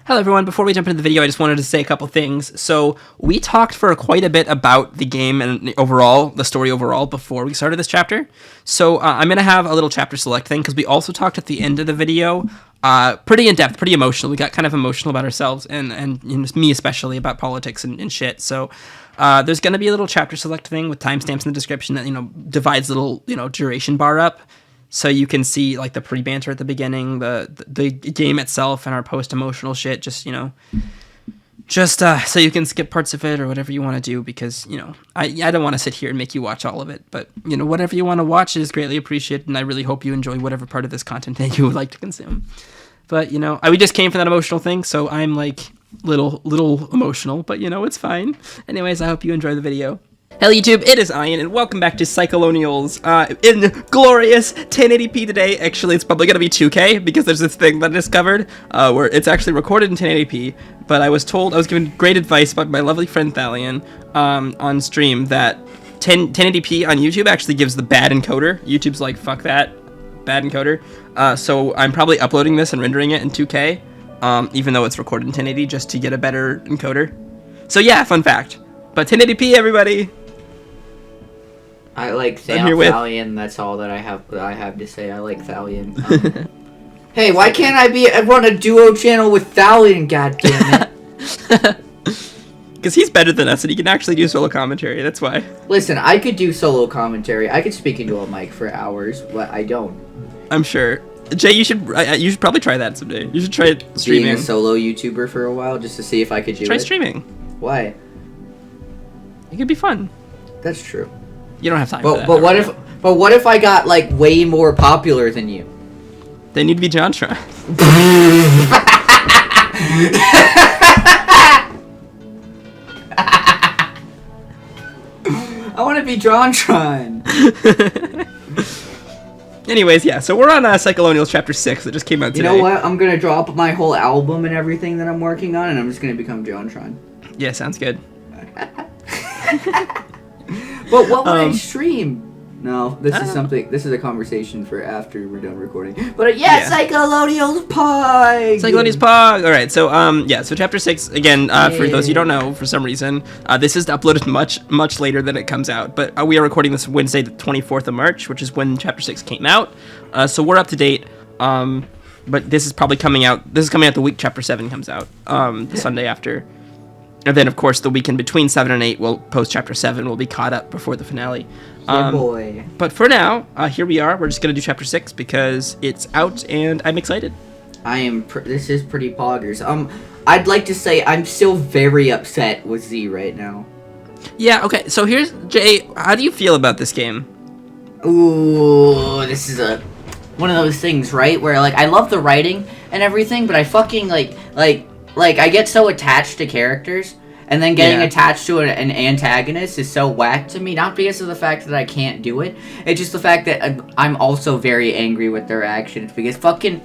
Hello everyone, before we jump into the video, I just wanted to say a couple things. So, we talked for quite a bit about the game and the story overall, before we started this chapter. So, I'm going to have a little chapter select thing, because we also talked at the end of the video, pretty in-depth, pretty emotional. We got kind of emotional about ourselves, and you know, me especially, about politics and shit. So, there's going to be a little chapter select thing with timestamps in the description that, divides the little, duration bar up. So you can see, like, the pre-banter at the beginning, the game itself, and our post-emotional shit, so you can skip parts of it or whatever you want to do, because, I don't want to sit here and make you watch all of it, but, whatever you want to watch is greatly appreciated, and I really hope you enjoy whatever part of this content that you would like to consume. But, we just came from that emotional thing, so I'm, like, little emotional, but, it's fine. Anyways, I hope you enjoy the video. Hello YouTube, it is Ian, and welcome back to Psycholonials, in glorious 1080p today. Actually, it's probably going to be 2K, because there's this thing that I discovered, where it's actually recorded in 1080p, but I was given great advice by my lovely friend Thalion, on stream, that 1080p on YouTube actually gives the bad encoder. YouTube's like, fuck that, bad encoder. So I'm probably uploading this and rendering it in 2K, even though it's recorded in 1080, just to get a better encoder. So yeah, fun fact. But 1080p, everybody! I like Thalion. That's all that I have to say. I like Thalion. Hey, why can't I run a duo channel with Thalion? God damn it! Because he's better than us, and he can actually do solo commentary. That's why. Listen, I could do solo commentary. I could speak into a mic for hours, but I don't. I'm sure. Jay, you should probably try that someday. You should try streaming. Being a solo YouTuber for a while, just to see if I could do it. Try streaming. Why? It could be fun. That's true. You don't have time but, for that. But what if I got, like, way more popular than you? They need to be JonTron. I want to be JonTron. Anyways, yeah, so we're on Psycholonials Chapter 6 that just came out today. You know what? I'm going to drop my whole album and everything that I'm working on, and I'm just going to become JonTron. Yeah, sounds good. But what would I stream? No, this is a conversation for after we're done recording. But yeah. Psycholonials Pog! Psycholonials Pog! Alright, so Chapter 6, again, for those you don't know, for some reason, this is uploaded much later than it comes out, but we are recording this Wednesday, the 24th of March, which is when Chapter 6 came out, so we're up to date, but this is probably coming out the week Chapter 7 comes out, the Sunday after. And then, of course, the weekend between 7 and 8, post Chapter 7, will be caught up before the finale. Boy. But for now, here we are. We're just going to do Chapter 6 because it's out, and I'm excited. This is pretty poggers. I'd like to say I'm still very upset with Z right now. Yeah, okay. So here's, Jay, how do you feel about this game? Ooh, this is one of those things, right? Where, like, I love the writing and everything, but I fucking, like, I get so attached to characters, and then getting attached to an antagonist is so whack to me, not because of the fact that I can't do it, it's just the fact that I'm also very angry with their actions, because fucking,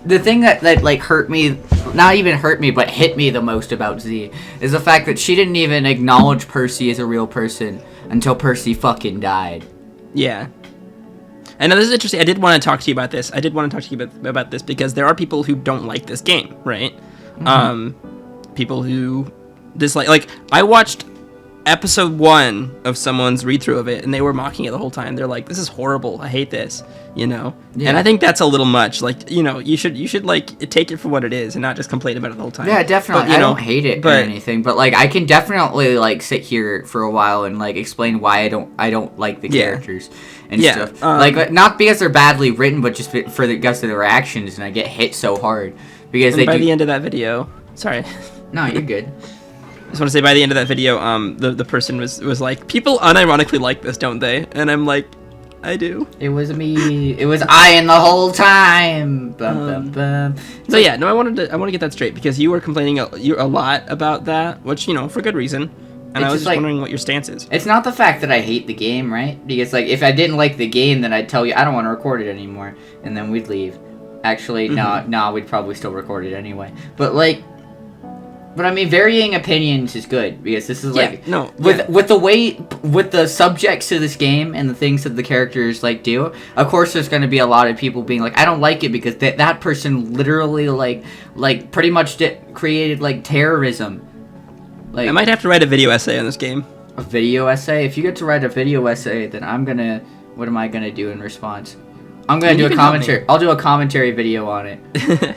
the thing that like, hurt me, not even hurt me, but hit me the most about Z, is the fact that she didn't even acknowledge Percy as a real person until Percy fucking died. Yeah. And now this is interesting, I did want to talk to you about this, about this, because there are people who don't like this game, right? People who dislike, like, I watched episode 1 of someone's read-through of it, and they were mocking it the whole time. They're like, this is horrible, I hate this, Yeah. And I think that's a little much, like, you should like, take it for what it is, and not just complain about it the whole time. Yeah, definitely, but, I don't hate it or anything, but, like, I can definitely, like, sit here for a while and, like, explain why I don't like the characters and stuff. Like, not because they're badly written, but just for the guts of their actions, and I get hit so hard. Because by the end of that video, sorry. No, you're good. I just want to say, by the end of that video, the person was like, people unironically like this, don't they? And I'm like, I do. It was me. It was Ian the whole time. Bum, bum, bum. So yeah, no, I want to get that straight, because you were complaining a lot about that, which, for good reason. And I was just wondering what your stance is. It's not the fact that I hate the game, right? Because, like, if I didn't like the game, then I'd tell you I don't want to record it anymore, and then we'd leave. Actually, no, we'd probably still record it anyway. But I mean, varying opinions is good, because this is like, with the way with the subjects to this game and the things that the characters like do, of course there's going to be a lot of people being like, I don't like it because that person literally like pretty much created like terrorism. Like, I might have to write a video essay on this game. A video essay? If you get to write a video essay, then what am I gonna do in response? I'm gonna do a commentary. I'll do a commentary video on it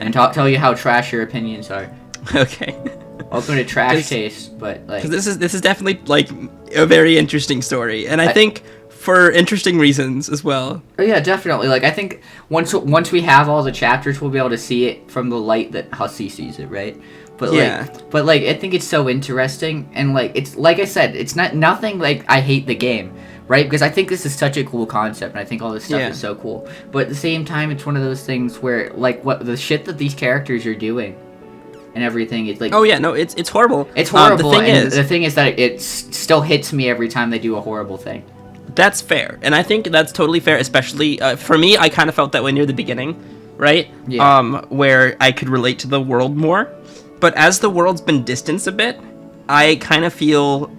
and tell you how trash your opinions are. Okay. Welcome to Trash Taste, but like, because this is definitely like a very interesting story, and I think for interesting reasons as well. Oh yeah, definitely. Like I think once we have all the chapters, we'll be able to see it from the light that Hussie sees it, right? But like I think it's so interesting, and like it's like I said, it's nothing like I hate the game, right? Because I think this is such a cool concept, and I think all this stuff is so cool. But at the same time, it's one of those things where like what the shit that these characters are doing and everything, it's like, oh yeah, no, it's horrible. It's horrible. The thing is that it still hits me every time they do a horrible thing. That's fair, and I think that's totally fair, especially for me. I kind of felt that way near the beginning, right? Yeah. Where I could relate to the world more. But as the world's been distanced a bit, I kind of feel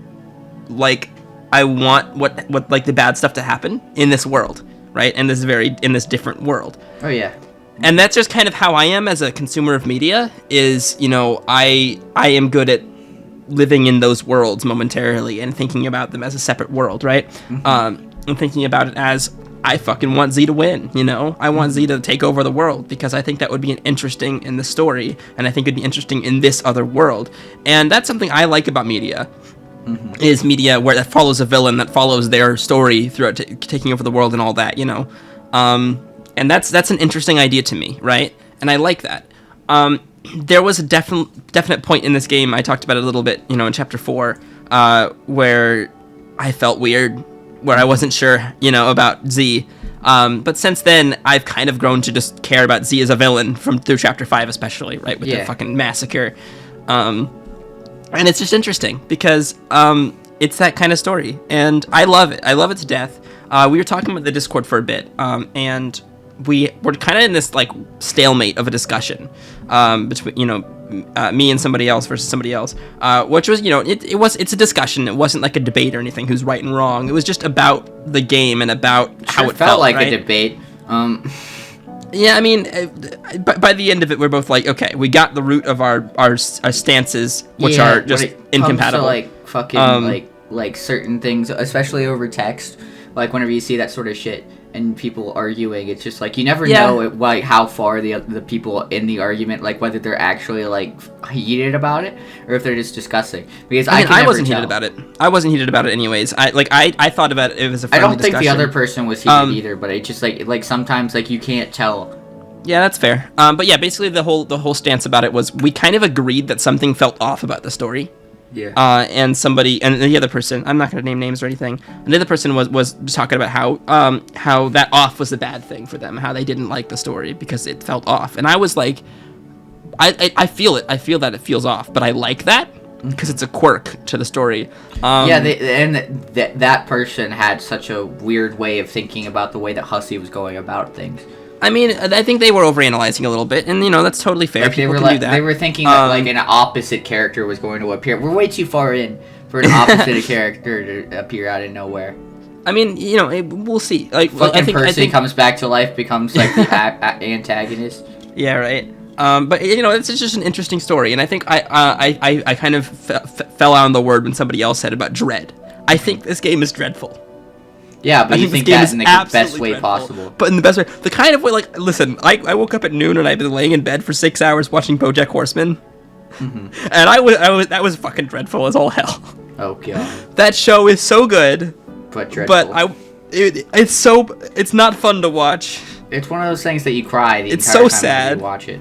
like I want what like the bad stuff to happen in this world, right? In this different world. Oh yeah. And that's just kind of how I am as a consumer of media. Is, you know, I am good at living in those worlds momentarily and thinking about them as a separate world, right? Mm-hmm. And thinking about it as, I fucking want Z to win, you know? I want Z to take over the world because I think that would be interesting in the story, and I think it'd be interesting in this other world. And that's something I like about media, is media where that follows a villain, that follows their story throughout taking over the world and all that, you know? And that's an interesting idea to me, right? And I like that. There was a definite point in this game, I talked about it a little bit, you know, in Chapter 4, where I felt weird, where I wasn't sure, you know, about Z. But since then, I've kind of grown to just care about Z as a villain through Chapter 5 especially, right, with the fucking massacre. And it's just interesting, because it's that kind of story, and I love it. I love it to death. We were talking about the Discord for a bit, and we were kind of in this, like, stalemate of a discussion between, you know, me and somebody else versus somebody else, which was, you know, it's a discussion. It wasn't like a debate or anything who's right and wrong. It was just about the game and about how it felt like right? a debate. Yeah, I mean, by the end of it, we're both like, okay, we got the root of our stances, which are just incompatible. Comes to, like, fucking like certain things, especially over text, like whenever you see that sort of shit and people arguing, it's just like you never know like how far the people in the argument, like whether they're actually like heated about it or if they're just discussing. Because I wasn't heated about it. I wasn't heated about it anyways. I thought about it as a friendly discussion. I don't think the other person was heated either, but it just like sometimes like you can't tell. Yeah, that's fair. But yeah, basically the whole stance about it was we kind of agreed that something felt off about the story. Yeah. And the other person, I'm not going to name names or anything, and the other person was talking about how that off was the bad thing for them, how they didn't like the story because it felt off. And I was like, I feel it. I feel that it feels off, but I like that because it's a quirk to the story. That person had such a weird way of thinking about the way that Hussie was going about things. I mean, I think they were overanalyzing a little bit, and, you know, that's totally fair. Like, People can do that. They were thinking that, like, an opposite character was going to appear. We're way too far in for an opposite character to appear out of nowhere. I mean, you know, we'll see. Like, I think comes back to life, becomes, like, the antagonist. Yeah, right. But, you know, it's just an interesting story, and I think I kind of fell out on the word when somebody else said about dread. I think this game is dreadful. Yeah, but you think that in the best way possible. But in the best way. The kind of way, like, listen, I woke up at noon and I've been laying in bed for 6 hours watching BoJack Horseman. Mm-hmm. And that was fucking dreadful as all hell. Oh, God. That show is so good. But dreadful. But it's not fun to watch. It's one of those things that you cry the it's entire so time sad. You watch it.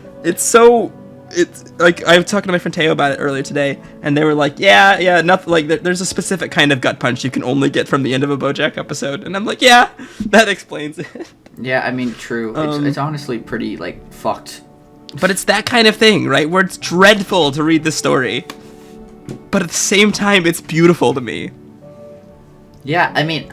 It's like I was talking to my friend Teo about it earlier today, and they were like, "Yeah, nothing. Like there's a specific kind of gut punch you can only get from the end of a BoJack episode," and I'm like, "Yeah, that explains it." Yeah, I mean, true. It's honestly pretty like fucked. But it's that kind of thing, right? Where it's dreadful to read the story, but at the same time, it's beautiful to me. Yeah, I mean,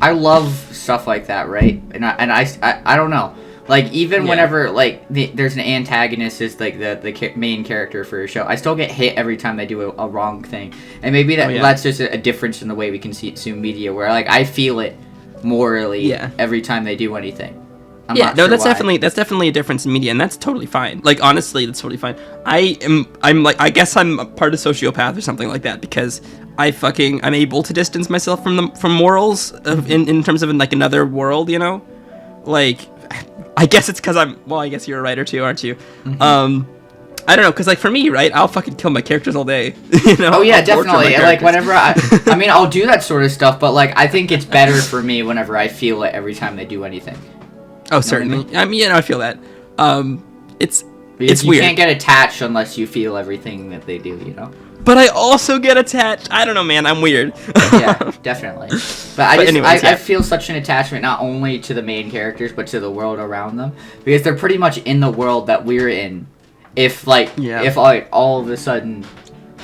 I love stuff like that, right? And I don't know. Like, even whenever, like, there's an antagonist is, like, the main character for a show, I still get hit every time they do a wrong thing. And maybe that's just a difference in the way we consume media, where, like, I feel it morally every time they do anything. That's definitely a difference in media, and that's totally fine. Like, honestly, that's totally fine. I guess I'm a part of sociopath or something like that, because I'm able to distance myself from morals in terms of like another world, you know? Like, I guess it's because I guess you're a writer too, aren't you? Mm-hmm. I don't know, because, like, for me, right, I'll fucking kill my characters all day, you know? Oh, yeah, definitely. Like, whenever I mean, I'll do that sort of stuff, but, like, I think it's better for me whenever I feel it every time they do anything. Oh, certainly. I mean, I feel that. It's weird. You can't get attached unless you feel everything that they do, you know? But I also get attached. I don't know, man. I'm weird. Yeah, definitely. But I feel such an attachment not only to the main characters, but to the world around them. Because they're pretty much in the world that we're in. If all of a sudden...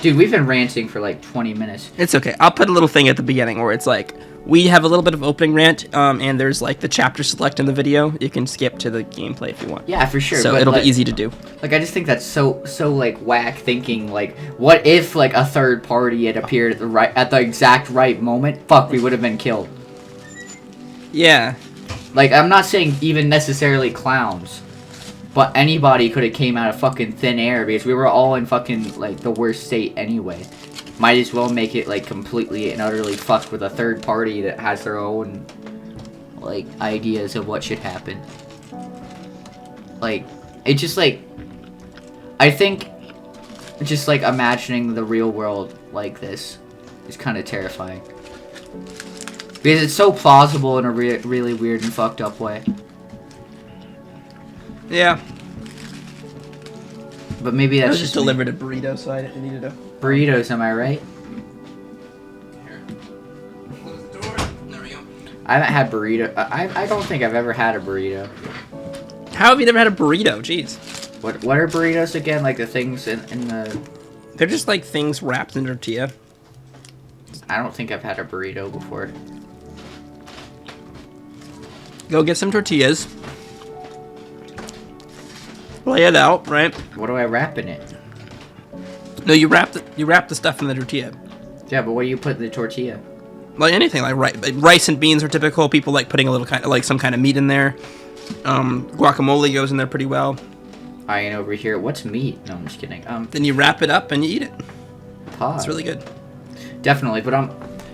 Dude, we've been ranting for like 20 minutes. It's okay. I'll put a little thing at the beginning where it's like, we have a little bit of opening rant, and there's like the chapter select in the video. You can skip to the gameplay if you want. Yeah, for sure. So it'll be easy to do. Like, I just think that's so like whack thinking. Like, what if like a third party had appeared at the exact right moment? Fuck, we would have been killed. Yeah. Like, I'm not saying even necessarily clowns, but anybody could have came out of fucking thin air because we were all in fucking like the worst state anyway. Might as well make it like completely and utterly fucked with a third party that has their own like ideas of what should happen. Like, it just like, I think just like imagining the real world like this is kind of terrifying because it's so plausible in a really weird and fucked up way. Yeah. But maybe that's just delivered a burrito, so I needed a... Burritos, am I right? Here. Close the door. There we go. I haven't had burrito. I don't think I've ever had a burrito. How have you never had a burrito? Jeez. What are burritos again? Like the things in the... They're just like things wrapped in tortilla. I don't think I've had a burrito before. Go get some tortillas. Lay it out, right? What do I wrap in it? No, you wrap the stuff in the tortilla. Yeah, but what do you put in the tortilla? Like anything, like rice and beans are typical. People like putting a little kind of like some kind of meat in there. Guacamole goes in there pretty well. And over here, what's meat? No, I'm just kidding. Then you wrap it up and you eat it. Pause. It's really good. Definitely, but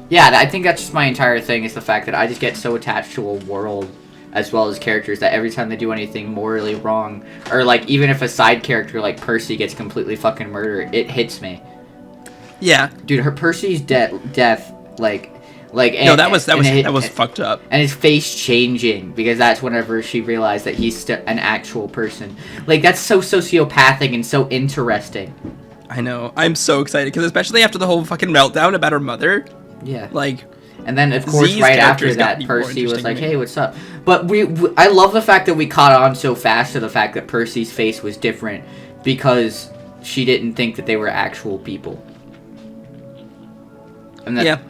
yeah, I think that's just my entire thing is the fact that I just get so attached to a world as well as characters that every time they do anything morally wrong, or like even if a side character like Percy gets completely fucking murdered, it hits me. Yeah, dude, Percy's death, like, no, that was fucked up. And his face changing because that's whenever she realized that he's an actual person. Like, that's so sociopathic and so interesting. I know. I'm so excited because especially after the whole fucking meltdown about her mother. Yeah. Like. And then, of course, right after that, Percy was like, hey, what's up? But I love the fact that we caught on so fast to the fact that Percy's face was different because she didn't think that they were actual people. And that,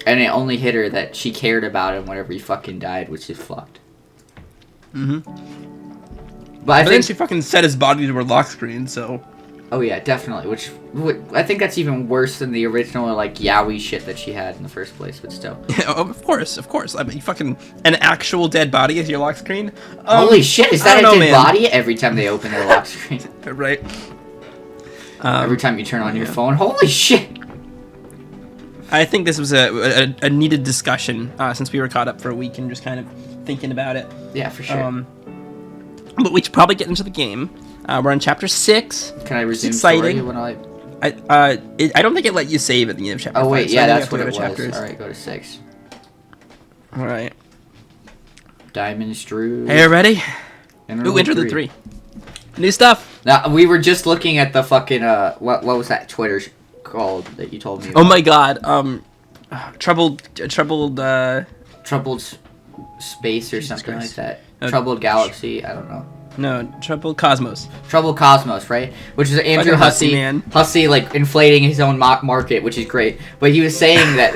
and it only hit her that she cared about him whenever he fucking died, which is fucked. Mm-hmm. But then she fucking set his body to her lock screen, so... Oh yeah, definitely. Which I think that's even worse than the original like yaoi shit that she had in the first place. But still. Yeah, of course. I mean, fucking an actual dead body as your lock screen. Holy shit! Is that a dead body every time they open their lock screen? Right. Every time you turn on your phone. Holy shit! I think this was a needed discussion since we were caught up for a week and just kind of thinking about it. Yeah, for sure. But we should probably get into the game. We're on chapter 6. Can I resume? It's exciting. When I don't think it let you save at the end of chapter 5. Oh wait, so yeah, that's what it was. Chapters. All right, go to 6. All right. Diamond Strew. Hey, ready? Enter the 3. New stuff. Now we were just looking at the fucking what was that Twitter called that you told me about? Oh my god. Troubled space or something like that. No, Troubled Galaxy. I don't know. No, Troubled Cosmos. Troubled Cosmos, right? Which is Andrew Hussie, Hussie, man. Hussie like inflating his own market, which is great. But he was saying that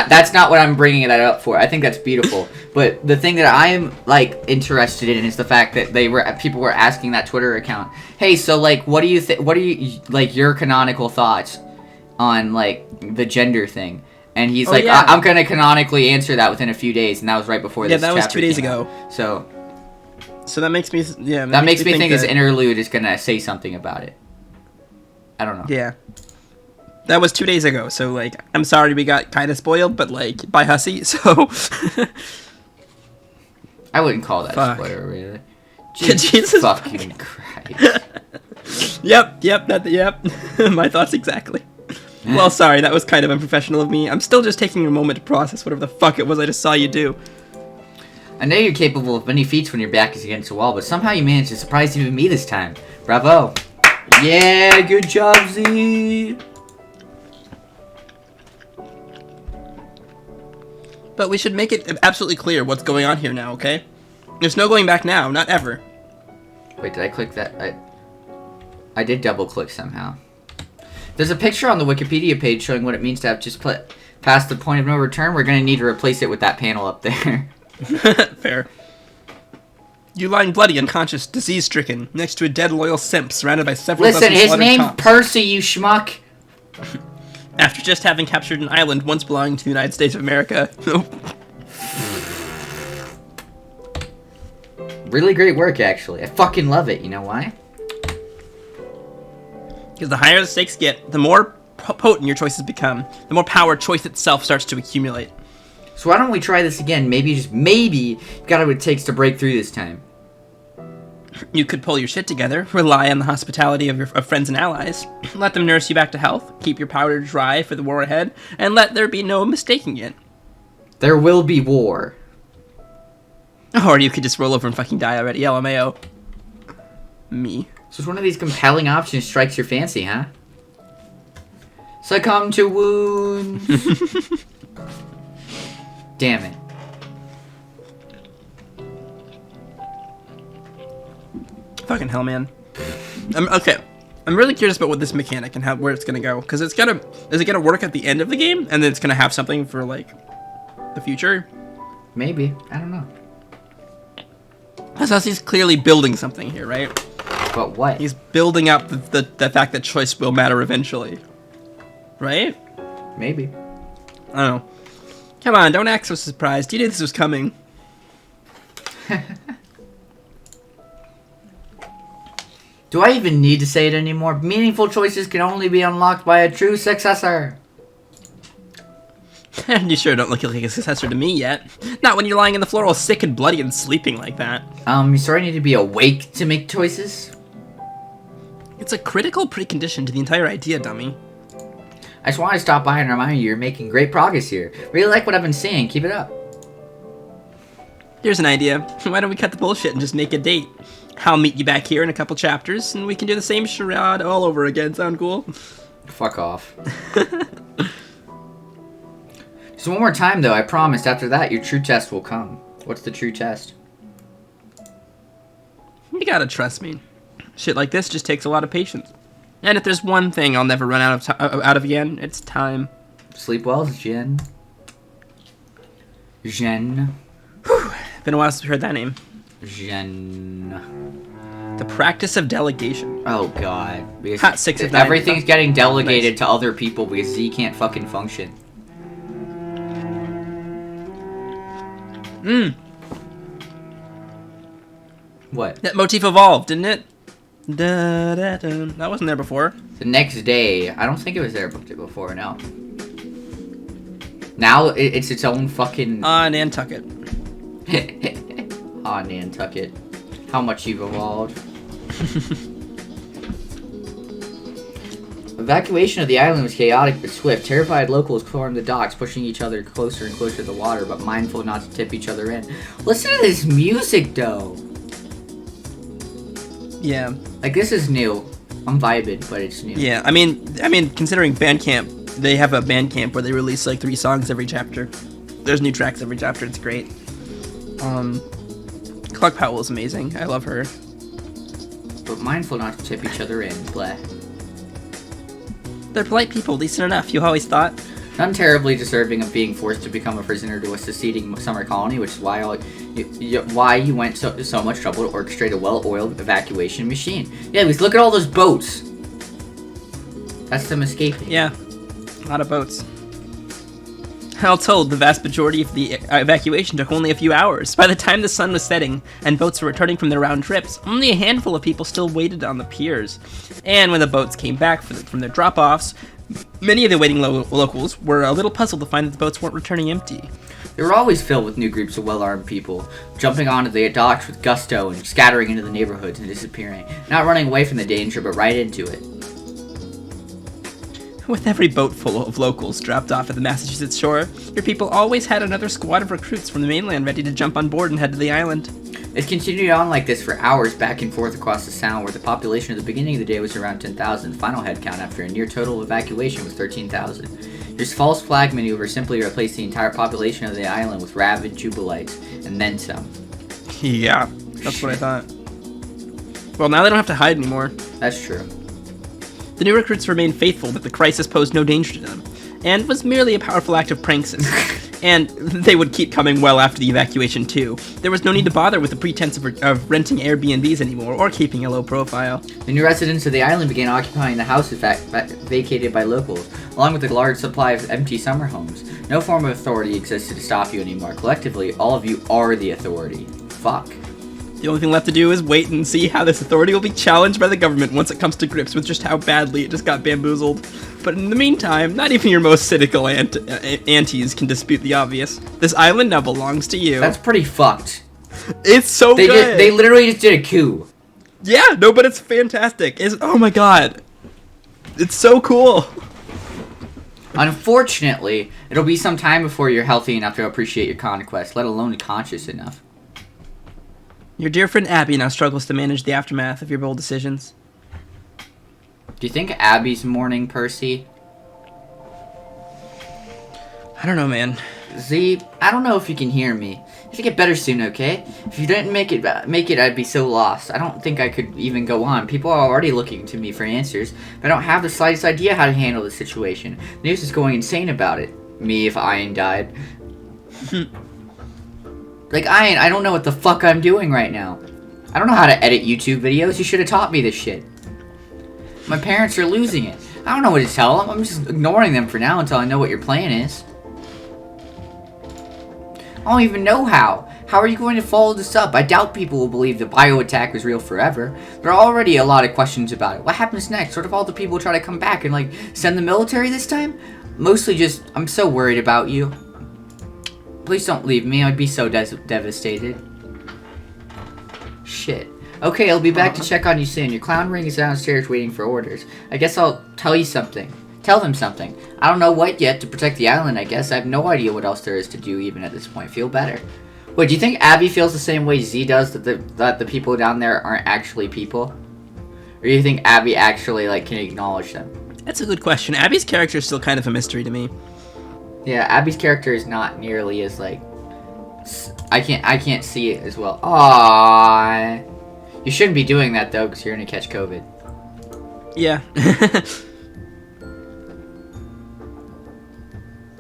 that's not what I'm bringing that up for. I think that's beautiful. But the thing that I'm like interested in is the fact that people were asking that Twitter account, hey, so like, what do you like your canonical thoughts on like the gender thing? And he's like, yeah. I'm gonna canonically answer that within a few days, and that was right before this. Yeah, that was 2 days came ago. out. So that makes me, yeah. That makes me think this interlude is gonna say something about it. I don't know. Yeah. That was 2 days ago, so, like, I'm sorry we got kind of spoiled, but, like, by Hussie, so... I wouldn't call that Fuck. spoiler, really. Jesus fucking Christ. Yep. My thoughts exactly. Well, sorry, that was kind of unprofessional of me. I'm still just taking a moment to process whatever the fuck it was I just saw you do. I know you're capable of many feats when your back is against the wall, but somehow you managed to surprise even me this time. Bravo. Yeah, good job, Z. But we should make it absolutely clear what's going on here now, okay? There's no going back now, not ever. Wait, did I click that? I did double click somehow. There's a picture on the Wikipedia page showing what it means to have just past the point of no return. We're going to need to replace it with that panel up there. Fair. You lying bloody, unconscious, disease-stricken, next to a dead loyal simp surrounded by several Listen, dozen his slaughtered name's cops. Percy, you schmuck. After just having captured an island once belonging to the United States of America. Really great work, actually. I fucking love it. You know why? Because the higher the stakes get, the more potent your choices become. The more power choice itself starts to accumulate. So why don't we try this again? Maybe, just maybe, you got what it takes to break through this time. You could pull your shit together, rely on the hospitality of your friends and allies, let them nurse you back to health, keep your powder dry for the war ahead, and let there be no mistaking it. There will be war. Or you could just roll over and fucking die already, LMAO. Me. So it's one of these compelling options strikes your fancy, huh? Succumb to wounds. Damn it. Fucking hell, man. Okay. I'm really curious about what this mechanic and where it's gonna go, because is it gonna work at the end of the game, and then it's gonna have something for like the future? Maybe. I don't know. Hussie's clearly building something here, right? But what? He's building up the fact that choice will matter eventually, right? Maybe. I don't know. Come on, don't act so surprised. You knew this was coming. Do I even need to say it anymore? Meaningful choices can only be unlocked by a true successor. You sure don't look like a successor to me yet. Not when you're lying on the floor all sick and bloody and sleeping like that. You sort of need to be awake to make choices? It's a critical precondition to the entire idea, dummy. I just want to stop by and remind you you're making great progress here. Really like what I've been saying. Keep it up. Here's an idea. Why don't we cut the bullshit and just make a date? I'll meet you back here in a couple chapters, and we can do the same charade all over again. Sound cool? Fuck off. Just one more time, though. I promised after that your true test will come. What's the true test? You gotta trust me. Shit like this just takes a lot of patience. And if there's one thing I'll never run out of again, it's time. Sleep well, Jen. Jen. Whew. Been a while since we heard that name. Jen. The practice of delegation. Oh, God. Because Hot 6 of 9. everything's getting delegated Nice. to other people because Z can't fucking function. What? That motif evolved, didn't it? Da, da, da. That wasn't there before. The next day. I don't think it was there before, no. Now it's its own fucking... Nantucket. Aw, Nantucket. How much you've evolved. Evacuation of the island was chaotic but swift. Terrified locals swarmed the docks, pushing each other closer and closer to the water, but mindful not to tip each other in. Listen to this music, though. Yeah. Like, this is new. I'm vibing, but it's new. Yeah, I mean, considering Bandcamp, they have a Bandcamp where they release like 3 songs every chapter. There's new tracks every chapter. It's great. Clark Powell is amazing. I love her. but mindful not to tip each other in. Bleh. They're polite people, decent enough, you always thought. None terribly deserving of being forced to become a prisoner to a seceding summer colony, which is why you went so much trouble to orchestrate a well-oiled evacuation machine. Yeah, because look at all those boats. That's them escaping. Yeah, a lot of boats. All told, the vast majority of the evacuation took only a few hours. By the time the sun was setting and boats were returning from their round trips, only a handful of people still waited on the piers. And when the boats came back from their drop-offs, many of the waiting locals were a little puzzled to find that the boats weren't returning empty. They were always filled with new groups of well-armed people, jumping onto the docks with gusto and scattering into the neighborhoods and disappearing, not running away from the danger, but right into it. With every boat full of locals dropped off at the Massachusetts shore, your people always had another squad of recruits from the mainland ready to jump on board and head to the island. It continued on like this for hours back and forth across the sound, where the population at the beginning of the day was around 10,000. Final head count after a near total evacuation was 13,000. This false flag maneuver simply replaced the entire population of the island with rabid Jubilites, and then some. Yeah, that's what I thought. Well, now they don't have to hide anymore. That's true. The new recruits remained faithful that the crisis posed no danger to them, and was merely a powerful act of prankism. And they would keep coming well after the evacuation, too. There was no need to bother with the pretense of renting Airbnbs anymore, or keeping a low profile. The new residents of the island began occupying the houses vacated by locals, along with a large supply of empty summer homes. No form of authority existed to stop you anymore. Collectively, all of you are the authority. Fuck. The only thing left to do is wait and see how this authority will be challenged by the government once it comes to grips with just how badly it just got bamboozled. But in the meantime, not even your most cynical aunties can dispute the obvious. This island now belongs to you. That's pretty fucked. It's so good. They literally just did a coup. Yeah, no, but it's fantastic. Oh my god. It's so cool. Unfortunately, it'll be some time before you're healthy enough to appreciate your conquest, let alone conscious enough. Your dear friend Abby now struggles to manage the aftermath of your bold decisions. Do you think Abby's mourning Percy? I don't know, man. Z, I don't know if you can hear me. If you get better soon, okay? If you didn't make it, I'd be so lost. I don't think I could even go on. People are already looking to me for answers, but I don't have the slightest idea how to handle the situation. The news is going insane about it. Me if Ian died. Like, I don't know what the fuck I'm doing right now. I don't know how to edit YouTube videos. You should have taught me this shit. My parents are losing it. I don't know what to tell them. I'm just ignoring them for now until I know what your plan is. I don't even know how. How are you going to follow this up? I doubt people will believe the bio attack was real forever. There are already a lot of questions about it. What happens next? What if all the people try to come back and, like, send the military this time? Mostly just, I'm so worried about you. Please don't leave me. I'd be so devastated. Shit. Okay, I'll be back to check on you soon. Your clown ring is downstairs waiting for orders. I guess I'll tell you something. Tell them something. I don't know what yet to protect the island, I guess. I have no idea what else there is to do even at this point. Feel better. Wait, do you think Abby feels the same way Z does, that the people down there aren't actually people? Or do you think Abby actually, like, can acknowledge them? That's a good question. Abby's character is still kind of a mystery to me. Yeah, Abby's character is not nearly as, like... I can't see it as well. Aww. You shouldn't be doing that, though, because you're going to catch COVID. Yeah.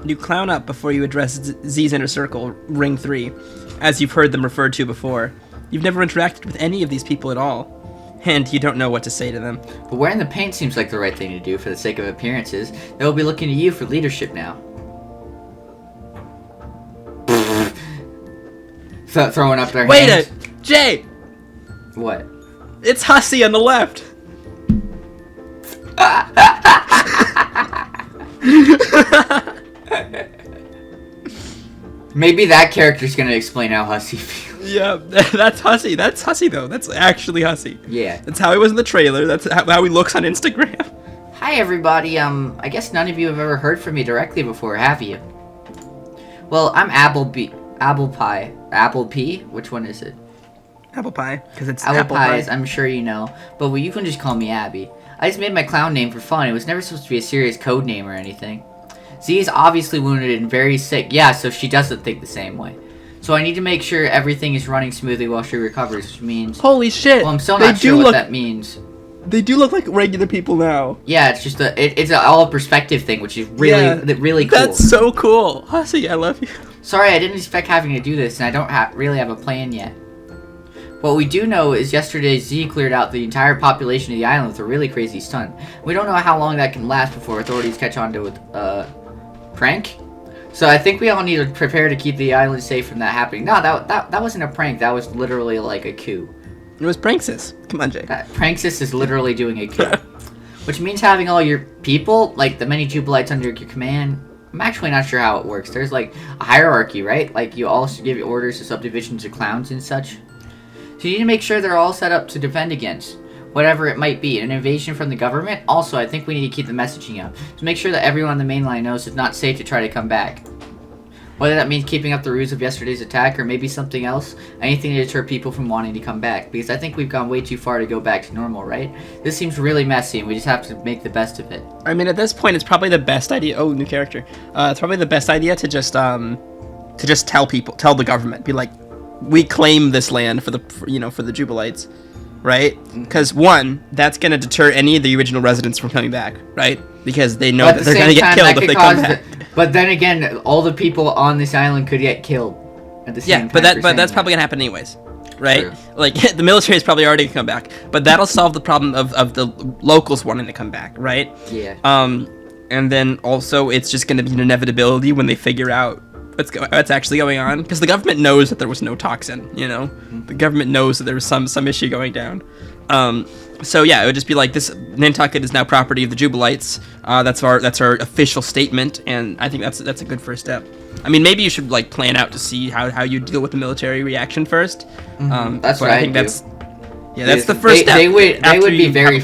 You clown up before you address Z's inner circle, Ring 3, as you've heard them referred to before. You've never interacted with any of these people at all, and you don't know what to say to them. But wearing the paint seems like the right thing to do for the sake of appearances. They will be looking to you for leadership now. Throwing up their hands. Wait, Jay! What? It's Hussie on the left! Maybe that character's gonna explain how Hussie feels. Yeah, that's Hussie. That's Hussie, though. That's actually Hussie. Yeah. That's how he was in the trailer. That's how he looks on Instagram. Hi, everybody. I guess none of you have ever heard from me directly before, have you? Well, I'm Apple Pie. Which one is it? Apple Pie, because it's Apple Pie. I'm sure you know. But well, you can just call me Abby. I just made my clown name for fun. It was never supposed to be a serious code name or anything. Z is obviously wounded and very sick. Yeah, so she doesn't think the same way. So I need to make sure everything is running smoothly while she recovers, which means... Holy shit! Well, I'm still not sure what that means. They do look like regular people now. Yeah, it's just it's all a perspective thing, which is really cool. That's so cool. Hussie, I love you. Sorry, I didn't expect having to do this, and I don't really have a plan yet. What we do know is yesterday Z cleared out the entire population of the island with a really crazy stunt. We don't know how long that can last before authorities catch on to prank. So I think we all need to prepare to keep the island safe from that happening. No, that wasn't a prank. That was literally like a coup. It was Pranksis. Come on, Jay. Pranksis is literally doing a coup. Which means having all your people, like the many Jubilites under your command. I'm actually not sure how it works. There's like a hierarchy, right? Like you all give orders to subdivisions of clowns and such. So you need to make sure they're all set up to defend against whatever it might be. An invasion from the government. Also, I think we need to keep the messaging up to make sure that everyone on the main line knows it's not safe to try to come back. Whether that means keeping up the ruse of yesterday's attack or maybe something else, anything to deter people from wanting to come back. Because I think we've gone way too far to go back to normal, right? This seems really messy and we just have to make the best of it. I mean, at this point, it's probably the best idea. Oh, new character. It's probably the best idea to just tell the government, be like, we claim this land for the Jubilites, right? Because one, that's gonna deter any of the original residents from coming back, right? Because they know that they're gonna get killed if they come back. But then again, all the people on this island could get killed at the same time. Yeah, but that's probably gonna happen anyways, right? True. Like the military is probably already gonna come back, but that'll solve the problem of the locals wanting to come back, right? Yeah. And then also it's just gonna be an inevitability when they figure out what's actually going on, because the government knows that there was no toxin. The government knows that there was some issue going down. So yeah, it would just be like, this Nantucket is now property of the Jubilites. That's our official statement, and I think that's a good first step. I mean, maybe you should like plan out to see how you deal with the military reaction first. That's what I think do. That's the first step. They would be very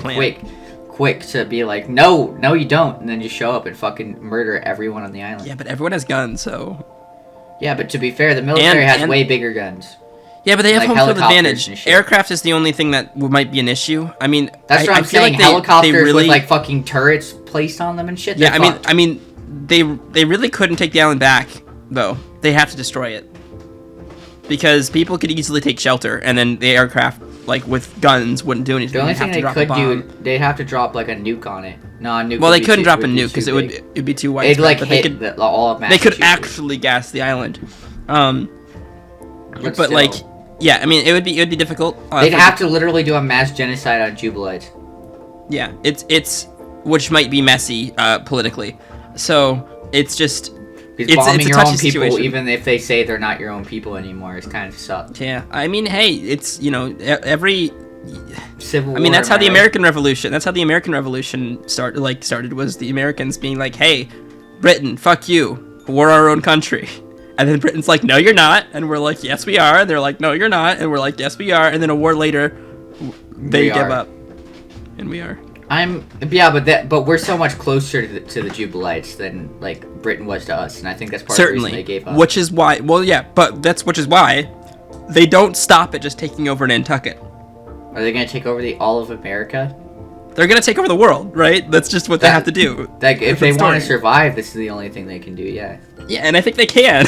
quick to be like, no you don't, and then just show up and fucking murder everyone on the island. Yeah, but everyone has guns, so. Yeah, but to be fair, the military has way bigger guns. Yeah, but they have home field advantage. Aircraft is the only thing that might be an issue. I mean, that's what I'm saying. Like helicopters with like fucking turrets placed on them and shit. Yeah, I mean, they really couldn't take the island back, though. They have to destroy it, because people could easily take shelter, and then the aircraft, like with guns, wouldn't do anything. The only thing they could do, they'd have to drop like a nuke on it. No, a nuke. Well, they couldn't drop a nuke because it'd be too widespread. It'd like hit all of Massachusetts. They could actually gas the island. But like, yeah, I mean, it would be difficult. They'd have to literally do a mass genocide on Jubilites. Yeah, it's which might be messy politically. So it's just it's bombing your own people, situation. Even if they say they're not your own people anymore. It's kind of sucks. Yeah, I mean, hey, it's every Civil War. I mean, that's how the American Revolution. That's how the American Revolution started was the Americans being like, "Hey, Britain, fuck you. We're our own country." And then Britain's like, "No, you're not." And we're like, "Yes, we are." And they're like, "No, you're not." And we're like, "Yes, we are." And then a war later, they give up, and we are. But we're so much closer to the Jubilites than like Britain was to us, and I think that's part of the reason they gave up. Which is why, which is why they don't stop at just taking over Nantucket. Are they gonna take over all of America? They're gonna take over the world, right? That's just what they have to do. Like, if they want to survive, this is the only thing they can do. Yeah. Yeah, and I think they can.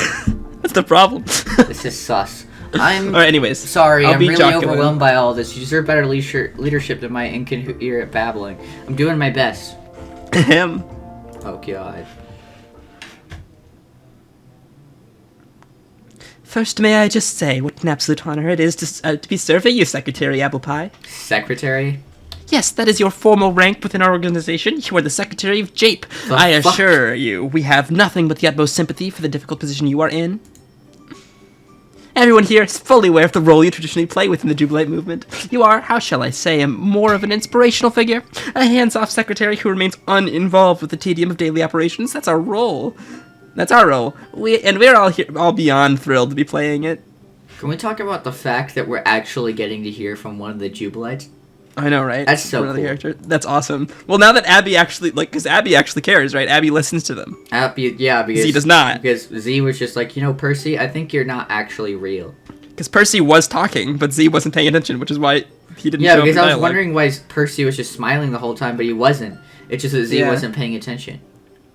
That's the problem. This is sus. All right, anyways. Sorry, I'm really overwhelmed by all this. You deserve better leadership than my incoherent babbling. I'm doing my best. Him. Oh, God. First, may I just say what an absolute honor it is to be serving you, Secretary Applepie. Secretary? Yes, that is your formal rank within our organization. You are the Secretary of Jape. I assure you, we have nothing but the utmost sympathy for the difficult position you are in. Everyone here is fully aware of the role you traditionally play within the Jubilite movement. You are, how shall I say, more of an inspirational figure, a hands-off secretary who remains uninvolved with the tedium of daily operations. That's our role. That's our role. We're all beyond thrilled to be playing it. Can we talk about the fact that we're actually getting to hear from one of the Jubilites? I know, right? That's so cool. Character. That's awesome. Well, now that Abby actually, because Abby actually cares, right? Abby listens to them. Abby, yeah, because Z does not. Because Z was just like, Percy, I think you're not actually real. Because Percy was talking, but Z wasn't paying attention, which is why he didn't. Yeah, because I was wondering why Percy was just smiling the whole time, but he wasn't. It's just that Z wasn't paying attention.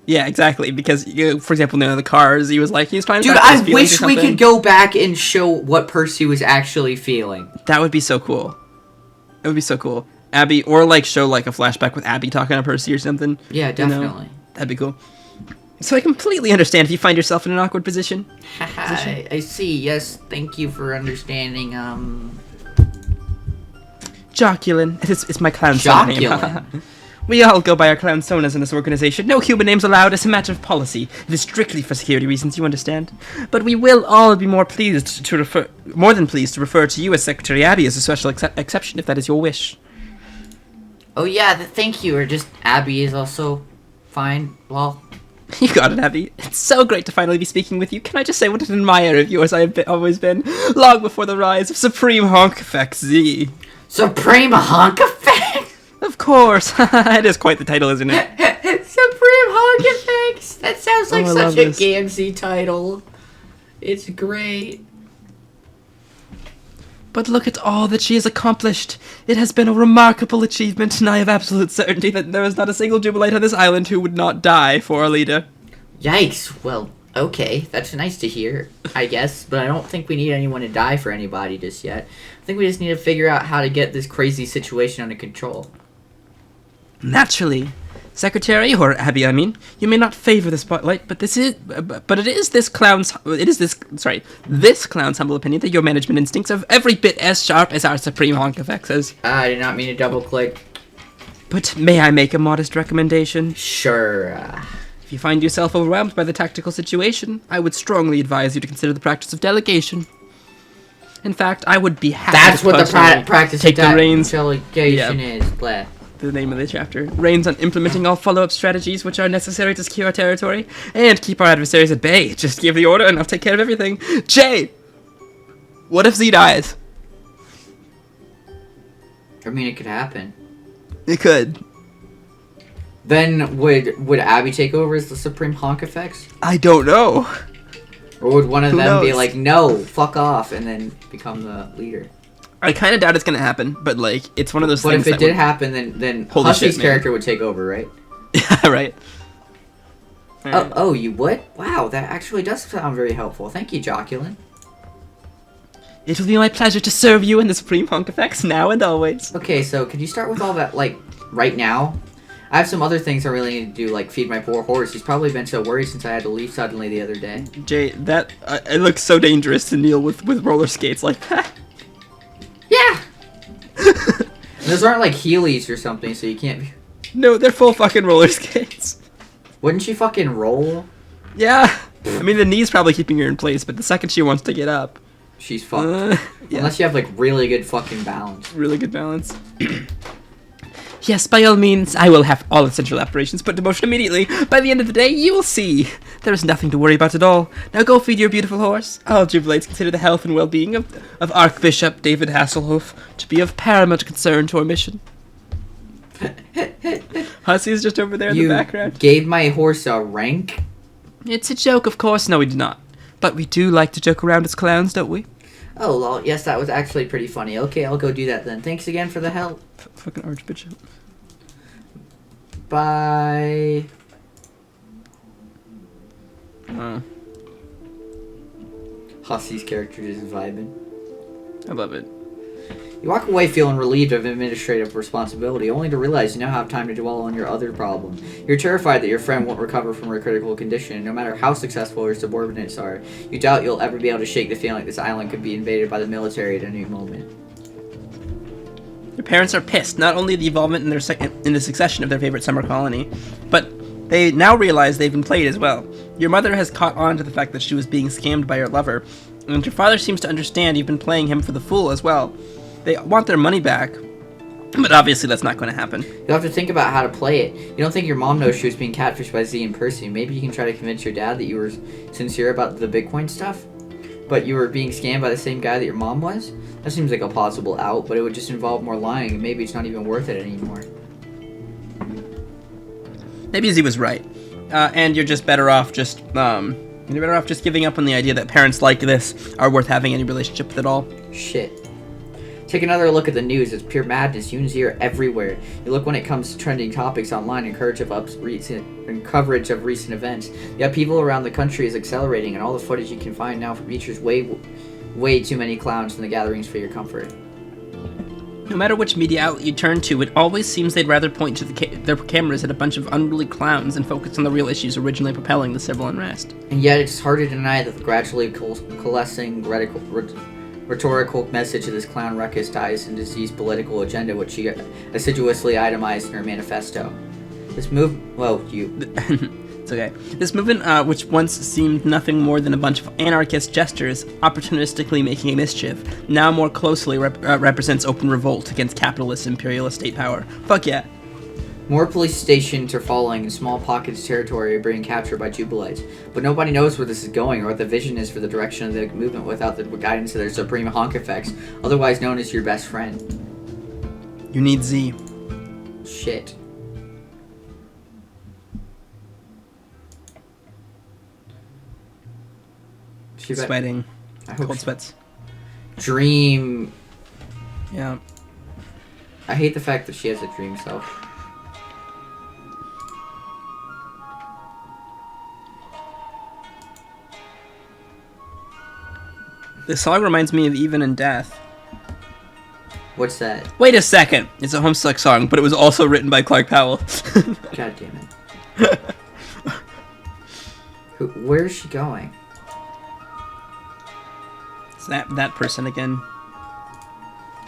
Yeah, exactly. Because, for example, the cars, he was trying to... Dude, I wish we could go back and show what Percy was actually feeling. That would be so cool. It would be so cool. Abby, or show a flashback with Abby talking to Percy or something. Yeah, definitely. That'd be cool. So I completely understand if you find yourself in an awkward position. I see. Yes, thank you for understanding. Joculin. It's my clown son name. We all go by our clown sonas in this organization. No human names allowed. It's a matter of policy. It is strictly for security reasons, you understand. But we will all be more than pleased to refer to you as Secretary Abby as a special exception, if that is your wish. Oh yeah, thank you. Or just Abby is also fine. Well, you got it, Abby. It's so great to finally be speaking with you. Can I just say what an admirer of yours I have always been, long before the rise of Supreme HONKIFEX Z. Supreme HONKIFEX? Of course. It is quite the title, isn't it? Supreme HONKIFEX. That sounds like such a this. GMC title. It's great. But look at all that she has accomplished. It has been a remarkable achievement, and I have absolute certainty that there is not a single Jubilite on this island who would not die for our leader. Yikes. Well, okay. That's nice to hear, I guess. But I don't think we need anyone to die for anybody just yet. I think we just need to figure out how to get this crazy situation under control. Naturally. Secretary, or Abby, I mean, you may not favor the spotlight, but this clown's humble opinion that your management instincts are every bit as sharp as our Supreme HONKIFEX's. I did not mean to double click. But may I make a modest recommendation? Sure. If you find yourself overwhelmed by the tactical situation, I would strongly advise you to consider the practice of delegation. In fact, I would be happy That's to what the practice take the reins. Delegation is. Blah. The name of the chapter. Reigns on implementing all follow-up strategies which are necessary to secure our territory and keep our adversaries at bay. Just give the order and I'll take care of everything. Jay! What if Z dies? I mean, it could happen. It could. Then would Abby take over as the Supreme HONKIFEX? I don't know. Or would one of Who them knows? be like, no, fuck off, and then become the leader? I kind of doubt it's going to happen, but it's one of those things. But if it did happen, then Hussie's character would take over, right? Yeah, right. Oh, you would? Wow, that actually does sound very helpful. Thank you, Joculin. It will be my pleasure to serve you in the Supreme HONKIFEX now and always. Okay, so could you start with all that, right now? I have some other things I really need to do, like feed my poor horse. He's probably been so worried since I had to leave suddenly the other day. Jay, that it looks so dangerous to kneel with roller skates like that. Yeah! Those aren't like Heelys or something, so you can't be... No, they're full fucking roller skates. Wouldn't she fucking roll? Yeah. I mean, the knee's probably keeping her in place, but the second she wants to get up... She's fucked. Yeah. Unless you have, really good fucking balance. Really good balance. Yes, by all means, I will have all essential operations put into motion immediately. By the end of the day, you will see. There is nothing to worry about at all. Now go feed your beautiful horse. All Jubilates consider the health and well-being of Archbishop David Hasselhoff to be of paramount concern to our mission. Hussie's just over there in the background. You gave my horse a rank? It's a joke, of course. No, we did not. But we do like to joke around as clowns, don't we? Oh, well, yes, that was actually pretty funny. Okay, I'll go do that then. Thanks again for the help. Fucking Archbishop. Bye. Hussie's character is vibing. I love it. You walk away feeling relieved of administrative responsibility, only to realize you now have time to dwell on your other problem. You're terrified that your friend won't recover from her critical condition, and no matter how successful your subordinates are, you doubt you'll ever be able to shake the feeling that this island could be invaded by the military at any moment. Your parents are pissed, not only at the involvement in the succession of their favorite summer colony, but they now realize they've been played as well. Your mother has caught on to the fact that she was being scammed by your lover, and your father seems to understand you've been playing him for the fool as well. They want their money back, but obviously that's not going to happen. You'll have to think about how to play it. You don't think your mom knows she was being catfished by Z and Percy. Maybe you can try to convince your dad that you were sincere about the Bitcoin stuff, but you were being scammed by the same guy that your mom was? That seems like a possible out, but it would just involve more lying, and maybe it's not even worth it anymore. Maybe Z was right, and you're just better off just giving up on the idea that parents like this are worth having any relationship with at all. Shit. Take another look at the news. It's pure madness. Unity are everywhere. You look when it comes to trending topics online and coverage of recent events. The upheaval around the country is accelerating, and all the footage you can find now features way too many clowns in the gatherings for your comfort. No matter which media outlet you turn to, it always seems they'd rather point to their cameras at a bunch of unruly clowns than focus on the real issues originally propelling the civil unrest. And yet it's hard to deny that the gradually coalescing rhetorical message of this clown ruckus ties into Z's political agenda, which she assiduously itemized in her manifesto. This It's okay. This movement, which once seemed nothing more than a bunch of anarchist jesters opportunistically making a mischief, now more closely represents open revolt against capitalist imperialist state power. Fuck yeah. More police stations are falling, and small pockets of territory are being captured by Jubilites. But nobody knows where this is going or what the vision is for the direction of the movement without the guidance of their supreme HONKIFEX, otherwise known as your best friend. You need Z. Shit. Sweating. Cold sweats. Dream. Yeah. I hate the fact that she has a dream self. This song reminds me of Even in Death. What's that? Wait a second. It's a Homestuck song, but it was also written by Clark Powell. God damn it. Where's she going? It's that person again.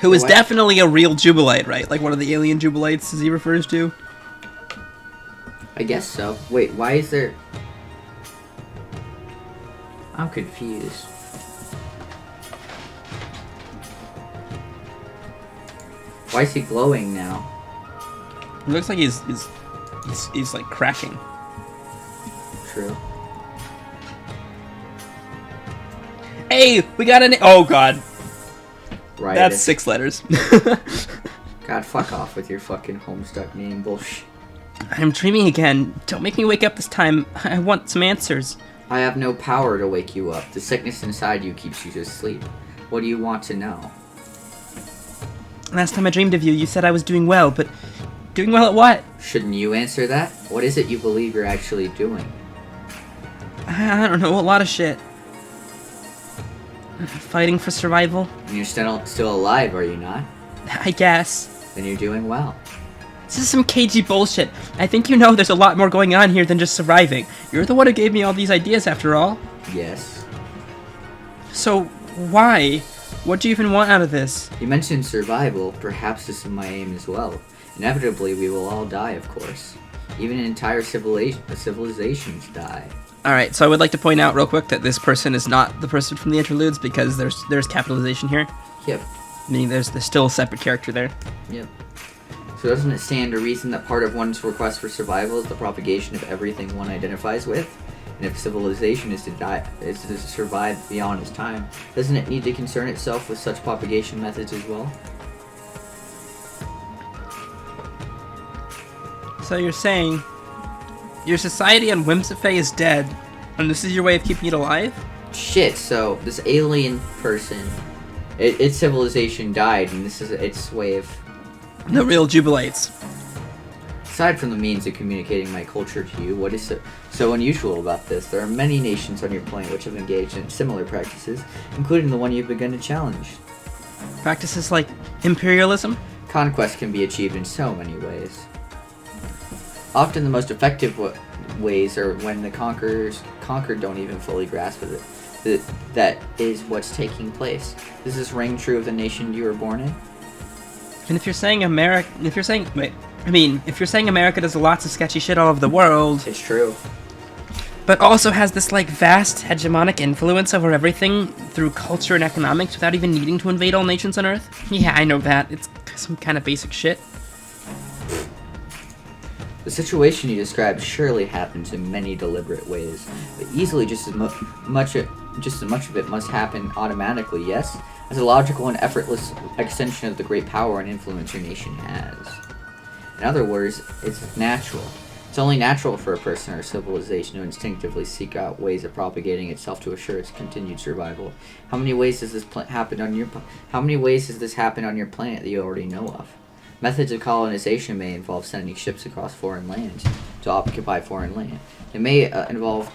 Who is definitely a real Jubilite, right? Like one of the alien Jubilites, as he refers to? I guess so. Wait, why is there... I'm confused. Why is he glowing now? It looks like he's like cracking. True. Hey, we got an... Oh, God. Right. That's 6 letters. God, fuck off with your fucking Homestuck name bullshit. I'm dreaming again. Don't make me wake up this time. I want some answers. I have no power to wake you up. The sickness inside you keeps you asleep. What do you want to know? Last time I dreamed of you, you said I was doing well, but... Doing well at what? Shouldn't you answer that? What is it you believe you're actually doing? I don't know, a lot of shit. Fighting for survival? And you're still alive, are you not? I guess. Then you're doing well. This is some cagey bullshit. I think you know there's a lot more going on here than just surviving. You're the one who gave me all these ideas, after all. Yes. So, why? What do you even want out of this? You mentioned survival. Perhaps this is my aim as well. Inevitably, we will all die, of course. Even entire civilizations die. Alright, so I would like to point out real quick that this person is not the person from the interludes because there's capitalization here. Yep. Meaning there's still a separate character there. Yep. So doesn't it stand to reason that part of one's request for survival is the propagation of everything one identifies with? And if civilization is to survive beyond its time, doesn't it need to concern itself with such propagation methods as well? So you're saying your society on Whimsifay is dead, and this is your way of keeping it alive? Shit, so this alien person, its civilization died, and this is its way of... The real Jubilites. Aside from the means of communicating my culture to you, what is so unusual about this? There are many nations on your planet which have engaged in similar practices, including the one you've begun to challenge. Practices like imperialism? Conquest can be achieved in so many ways. Often the most effective ways are when the conquered don't even fully grasp it. That is what's taking place. Does this ring true of the nation you were born in? And if you're saying America does lots of sketchy shit all over the world... It's true. But also has this, like, vast hegemonic influence over everything through culture and economics without even needing to invade all nations on Earth? Yeah, I know that. It's some kind of basic shit. The situation you described surely happens in many deliberate ways, but easily just as much of it must happen automatically, yes? As a logical and effortless extension of the great power and influence your nation has. In other words, it's natural. It's only natural for a person or civilization to instinctively seek out ways of propagating itself to assure its continued survival. How many ways does this happen on your planet that you already know of? Methods of colonization may involve sending ships across foreign lands to occupy foreign land. It may involve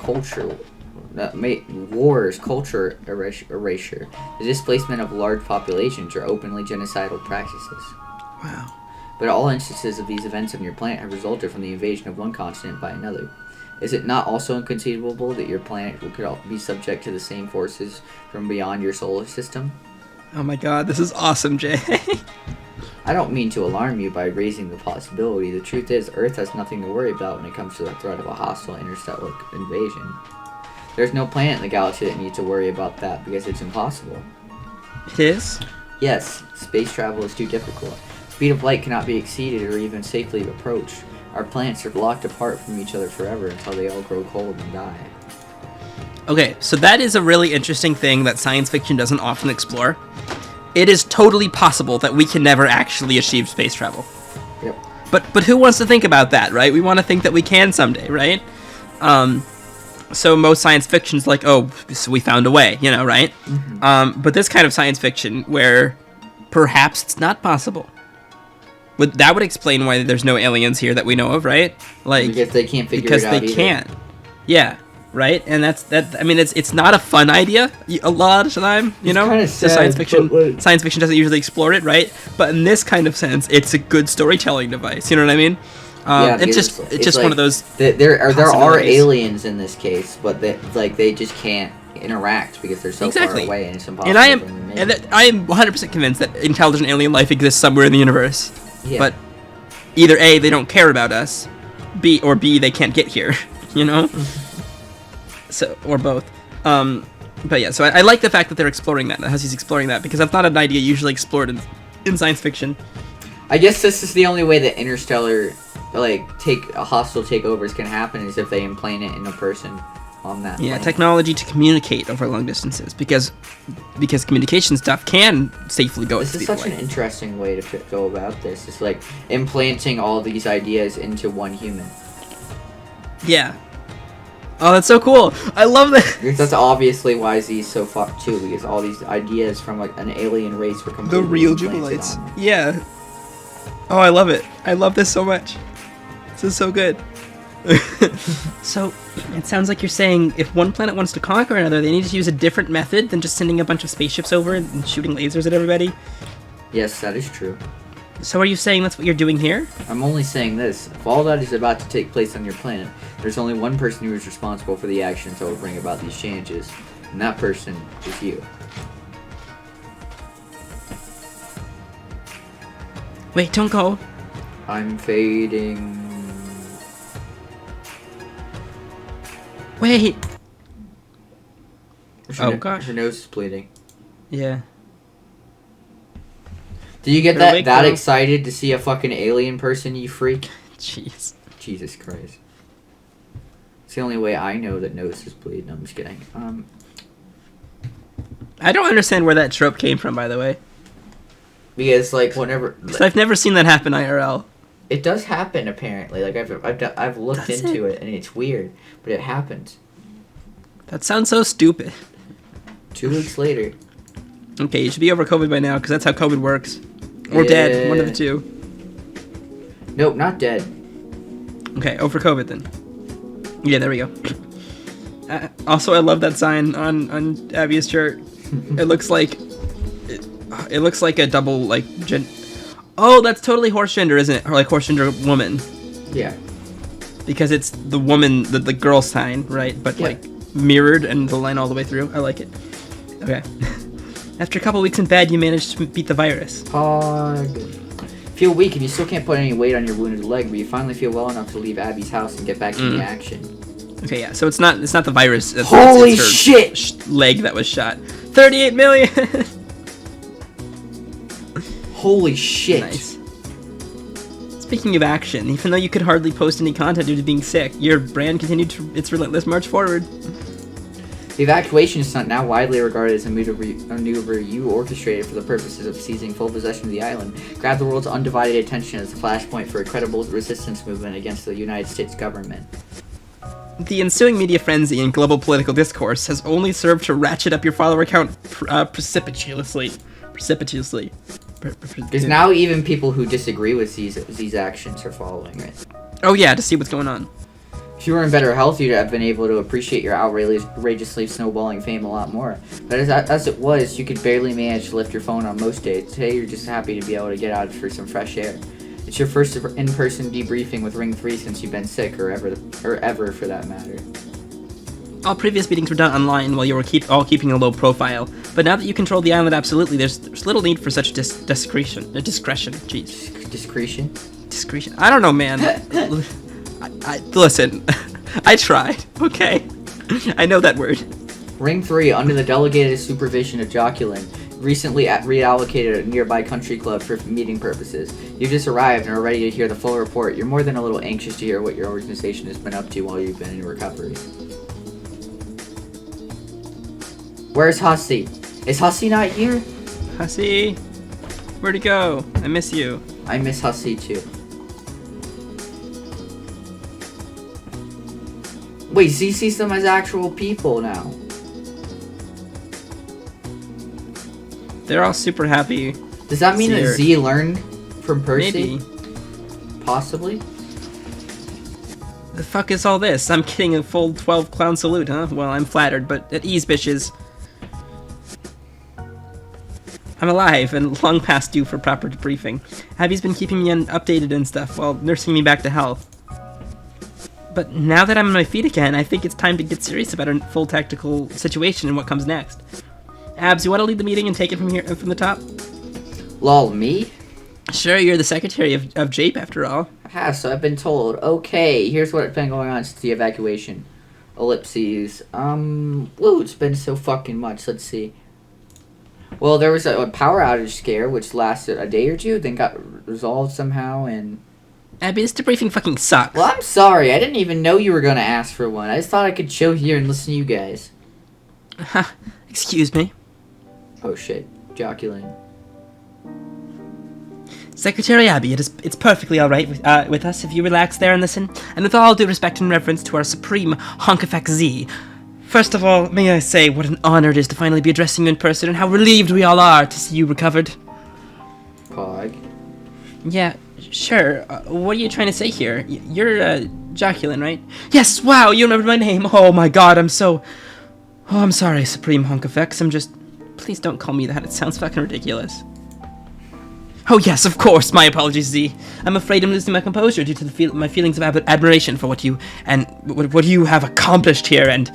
wars, culture erasure, the displacement of large populations, or openly genocidal practices. Wow. But all instances of these events on your planet have resulted from the invasion of one continent by another. Is it not also inconceivable that your planet could be subject to the same forces from beyond your solar system? Oh my god, this is awesome, Jay. I don't mean to alarm you by raising the possibility. The truth is, Earth has nothing to worry about when it comes to the threat of a hostile interstellar invasion. There's no planet in the galaxy that needs to worry about that because it's impossible. It is? Yes, space travel is too difficult. Speed of light cannot be exceeded or even safely approached. Our planets are locked apart from each other forever until they all grow cold and die. Okay, so that is a really interesting thing that science fiction doesn't often explore. It is totally possible that we can never actually achieve space travel. Yep. But who wants to think about that, right? We want to think that we can someday, right? So most science fiction's like, oh, so we found a way, right? Mm-hmm. But this kind of science fiction where perhaps it's not possible. That would explain why there's no aliens here that we know of, right? Like because they can't figure it out. Because they can't. Yeah. Right, and that. I mean, it's not a fun idea a lot of the time, It's kind of sad, science fiction. Science fiction doesn't usually explore it, right? But in this kind of sense, it's a good storytelling device. You know what I mean? It's just like, one of those. There are aliens in this case, but they just can't interact because they're so far away, and it's impossible. And I am 100% convinced that intelligent alien life exists somewhere in the universe. Yeah. But either A, they don't care about us, B, they can't get here. So, or both. But yeah, so I like the fact that they're exploring that Hussie's exploring that, because that's not an idea usually explored in science fiction. I guess this is the only way that interstellar, hostile takeovers can happen, is if they implant it in a person on that planet. Technology to communicate over long distances, because communication stuff can safely go at speed of light. This is such an interesting way to go about this. It's like implanting all these ideas into one human. Yeah. Oh, that's so cool! I love that. Because that's obviously why Z's so fucked too, because all these ideas from an alien race were completely the real Jubilites. Yeah. Oh, I love it. I love this so much. This is so good. So, it sounds like you're saying if one planet wants to conquer another, they need to use a different method than just sending a bunch of spaceships over and shooting lasers at everybody? Yes, that is true. So are you saying that's what you're doing here? I'm only saying this. If all that is about to take place on your planet, there's only one person who is responsible for the actions that will bring about these changes, and that person is you. Wait, don't go. I'm fading. Wait. Gosh. Her nose is bleeding. Yeah. Do you get that excited to see a fucking alien person, you freak? Jeez. Jesus Christ. It's the only way I know that noses bleed. No, I'm just kidding. I don't understand where that trope came from, by the way. Because whenever... Because I've never seen that happen IRL. It does happen, apparently. I've looked into it, and it's weird. But it happens. That sounds so stupid. 2 weeks later. Okay, you should be over COVID by now, because that's how COVID works. Or dead, one of the two. Nope, not dead. Okay, over COVID then. Yeah, there we go. Also, I love that sign on Abby's shirt. It looks like a double Oh, that's totally horse gender, isn't it? Or horse gender woman. Yeah. Because it's the woman, the girl sign, right? But mirrored and the line all the way through. I like it. Okay. After a couple weeks in bed, you managed to beat the virus. Feel weak and you still can't put any weight on your wounded leg, but you finally feel well enough to leave Abby's house and get back into action. Okay, yeah. So it's not the virus. Holy it's shit! Leg that was shot. 38 million. Holy shit! Nice. Speaking of action, even though you could hardly post any content due to being sick, your brand continued its relentless march forward. The evacuation stunt, now widely regarded as a maneuver you orchestrated for the purposes of seizing full possession of the island, grabbed the world's undivided attention as a flashpoint for a credible resistance movement against the United States government. The ensuing media frenzy and global political discourse has only served to ratchet up your follower count precipitously. There's now even people who disagree with these actions are following it. Oh yeah, to see what's going on. If you were in better health, you'd have been able to appreciate your outrageously snowballing fame a lot more. But as it was, you could barely manage to lift your phone on most days. Today, you're just happy to be able to get out for some fresh air. It's your first in-person debriefing with Ring 3 since you've been sick, or ever for that matter. All previous meetings were done online while you were keeping a low profile. But now that you control the island absolutely, there's little need for such discretion. Jeez. Discretion? Discretion. I don't know, man. Listen, I tried, okay? I know that word. Ring 3, under the delegated supervision of Joculin, recently reallocated a nearby country club for meeting purposes. You've just arrived and are ready to hear the full report. You're more than a little anxious to hear what your organization has been up to while you've been in recovery. Where's Hussie? Is Hussie not here? Hussie? Where'd he go? I miss you. I miss Hussie too. Wait, Z sees them as actual people now. They're all super happy. Does that mean that Z learned from Percy? Maybe. Possibly? The fuck is all this? I'm getting a full 12 clown salute, huh? Well, I'm flattered, but at ease, bitches. I'm alive and long past due for proper debriefing. Abby's been keeping me updated and stuff while nursing me back to health. But now that I'm on my feet again, I think it's time to get serious about a full tactical situation and what comes next. Abs, you want to lead the meeting and take it from the top? Lol, me? Sure, you're the secretary of JAPE after all. So I've been told. Okay, here's what's been going on since the evacuation. Ellipses. Whoa, it's been so fucking much. Let's see. Well, there was a power outage scare, which lasted a day or two, then got resolved somehow, and... Abby, this debriefing fucking sucks. Well, I'm sorry. I didn't even know you were going to ask for one. I just thought I could chill here and listen to you guys. Excuse me. Oh, shit. Joculin. Secretary Abby, it's perfectly alright with us if you relax there and listen. And with all due respect and reverence to our supreme HONKIFEX Z, first of all, may I say what an honor it is to finally be addressing you in person and how relieved we all are to see you recovered. Pog. Yeah, sure. What are you trying to say here? You're, Joculin, right? Yes, wow, you remembered my name. Oh my god, I'm sorry, Supreme HONKIFEX. Please don't call me that. It sounds fucking ridiculous. Oh yes, of course. My apologies, Z. I'm afraid I'm losing my composure due to my feelings of admiration for what you have accomplished here. And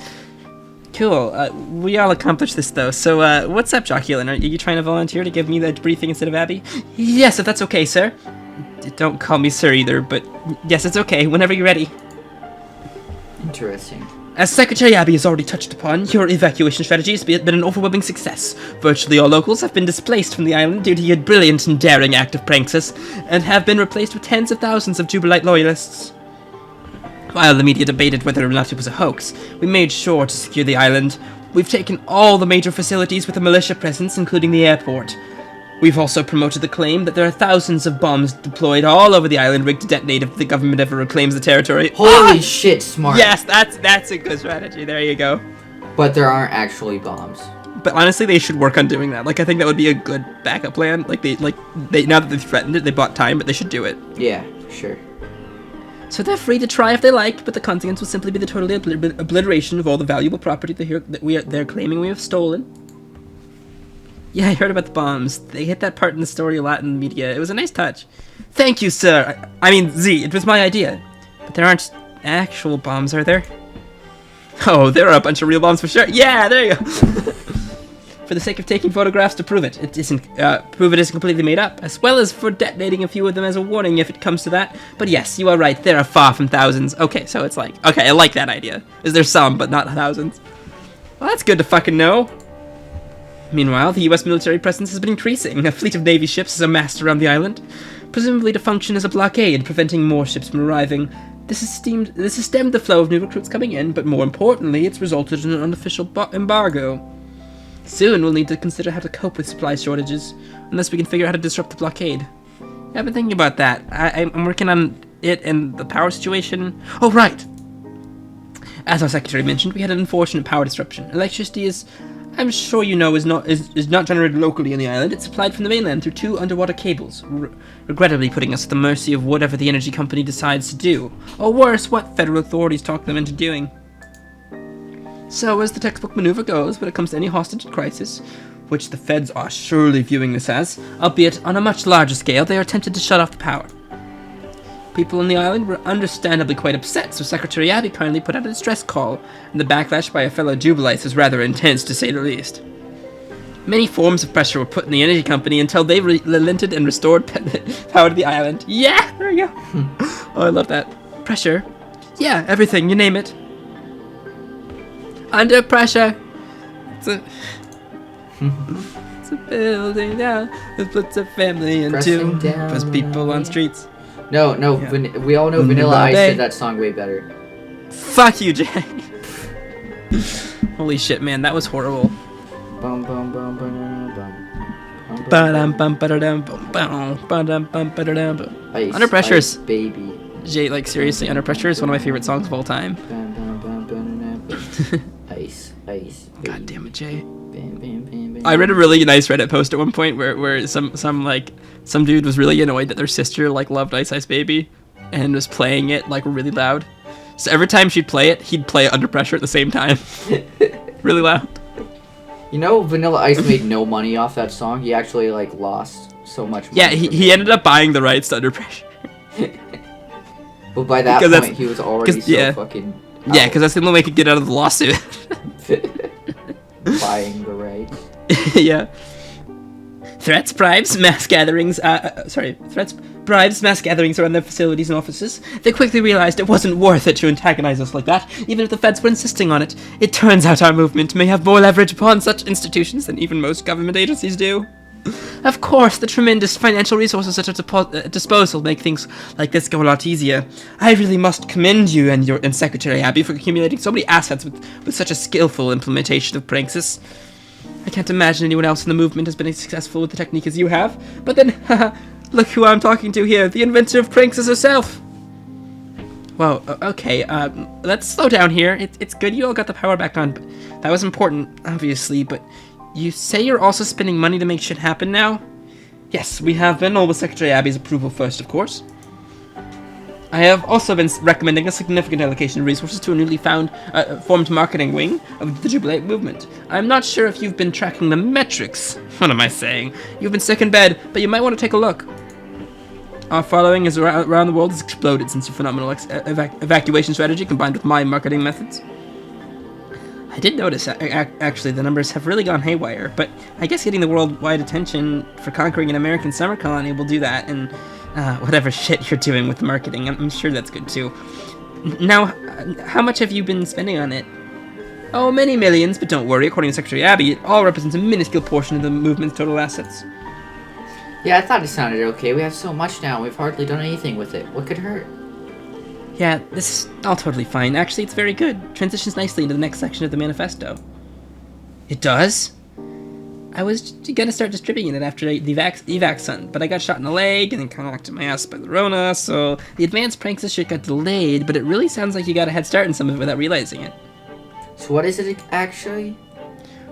cool. We all accomplished this though. So what's up, Joculin? Are you trying to volunteer to give me the briefing instead of Abby? Yes, if that's okay, sir. Don't call me sir either, but yes, it's okay. Whenever you're ready. Interesting. As Secretary Abby has already touched upon, your evacuation strategy has been an overwhelming success. Virtually all locals have been displaced from the island due to your brilliant and daring act of pranksters, and have been replaced with tens of thousands of Jubilite loyalists. While the media debated whether or not it was a hoax, we made sure to secure the island. We've taken all the major facilities with a militia presence, including the airport. We've also promoted the claim that there are thousands of bombs deployed all over the island rigged to detonate if the government ever reclaims the territory. Holy shit, smart. Yes, that's a good strategy. There you go. But there aren't actually bombs. But honestly, they should work on doing that. Like, I think that would be a good backup plan. Like they now that they've threatened it, they bought time, but they should do it. Yeah, sure. So they're free to try if they like, but the consequence will simply be the total obliteration of all the valuable property they're claiming we have stolen. Yeah, I heard about the bombs. They hit that part in the story a lot in the media. It was a nice touch. Thank you, sir. I mean, Z, it was my idea. But there aren't actual bombs, are there? Oh, there are a bunch of real bombs for sure. Yeah, there you go. For the sake of taking photographs to prove it isn't completely made up, as well as for detonating a few of them as a warning if it comes to that. But yes, you are right. There are far from thousands. Okay, so it's like, okay, I like that idea. Is there some, but not thousands? Well, that's good to fucking know. Meanwhile, the US military presence has been increasing. A fleet of Navy ships is amassed around the island, presumably to function as a blockade, preventing more ships from arriving. This has stemmed the flow of new recruits coming in, but more importantly, it's resulted in an unofficial embargo. Soon we'll need to consider how to cope with supply shortages, unless we can figure out how to disrupt the blockade. I've been thinking about that. I'm working on it and the power situation. Oh, right! As our secretary mentioned, we had an unfortunate power disruption. Electricity is, I'm sure you know, is not generated locally on the island. It's supplied from the mainland through 2 underwater cables, regrettably putting us at the mercy of whatever the energy company decides to do. Or worse, what federal authorities talk them into doing. So, as the textbook maneuver goes, when it comes to any hostage crisis, which the feds are surely viewing this as, albeit on a much larger scale, they are tempted to shut off the power. People on the island were understandably quite upset, so Secretary Abby kindly put out a distress call, and the backlash by a fellow Jubilites was rather intense, to say the least. Many forms of pressure were put on the energy company until they relented and restored power to the island. Yeah, there we go. Oh, I love that. Pressure? Yeah, everything, you name it. Under pressure. It's a building down. It puts a family in two. Puts people on streets. No. Yeah. We all know Vanilla Ice did that song way better. Fuck you, Jay. Holy shit, man, that was horrible. Bum bum bum bum bum. Under Pressure is baby. Jay, like seriously, Under Pressure is one of my favorite songs of all time. Ice. God damn it, Jay. I read a really nice Reddit post at one point where some dude was really annoyed that their sister like loved Ice Ice Baby and was playing it like really loud. So every time she'd play it, he'd play it Under Pressure at the same time. Really loud. You know, Vanilla Ice made no money off that song. He actually like lost so much money. Yeah, he ended up buying the rights to Under Pressure. But by that point, he was already so fucking out. Yeah, because that's the only way he could get out of the lawsuit. Buying the rights. Yeah. Threats, bribes, mass gatherings around their facilities and offices. They quickly realized it wasn't worth it to antagonize us like that, even if the feds were insisting on it. It turns out our movement may have more leverage upon such institutions than even most government agencies do. Of course, the tremendous financial resources at our disposal make things like this go a lot easier. I really must commend you and Secretary Abby for accumulating so many assets with such a skillful implementation of Praxis. I can't imagine anyone else in the movement has been as successful with the technique as you have. But then, haha, look who I'm talking to here, the inventor of Praxis herself. Well, okay, let's slow down here. It's good you all got the power back on, but that was important, obviously, but you say you're also spending money to make shit happen now? Yes, we have been, all with Secretary Abby's approval first, of course. I have also been recommending a significant allocation of resources to a newly formed marketing wing of the Jubilate movement. I'm not sure if you've been tracking the metrics. What am I saying? You've been sick in bed, but you might want to take a look. Our following around the world has exploded since your phenomenal evacuation strategy combined with my marketing methods. I did notice, actually, the numbers have really gone haywire, but I guess getting the worldwide attention for conquering an American summer colony will do that, and whatever shit you're doing with marketing, I'm sure that's good too. Now, how much have you been spending on it? Oh, many millions, but don't worry, according to Secretary Abby, it all represents a minuscule portion of the movement's total assets. Yeah, I thought it sounded okay. We have so much now, we've hardly done anything with it. What could hurt? Yeah, this is all totally fine. Actually, it's very good. Transitions nicely into the next section of the manifesto. It does? I was gonna start distributing it after the evac sun, but I got shot in the leg and then knocked my ass by the Rona, so the advanced Praxis shit got delayed, but it really sounds like you got a head start in some of it without realizing it. So what is it actually?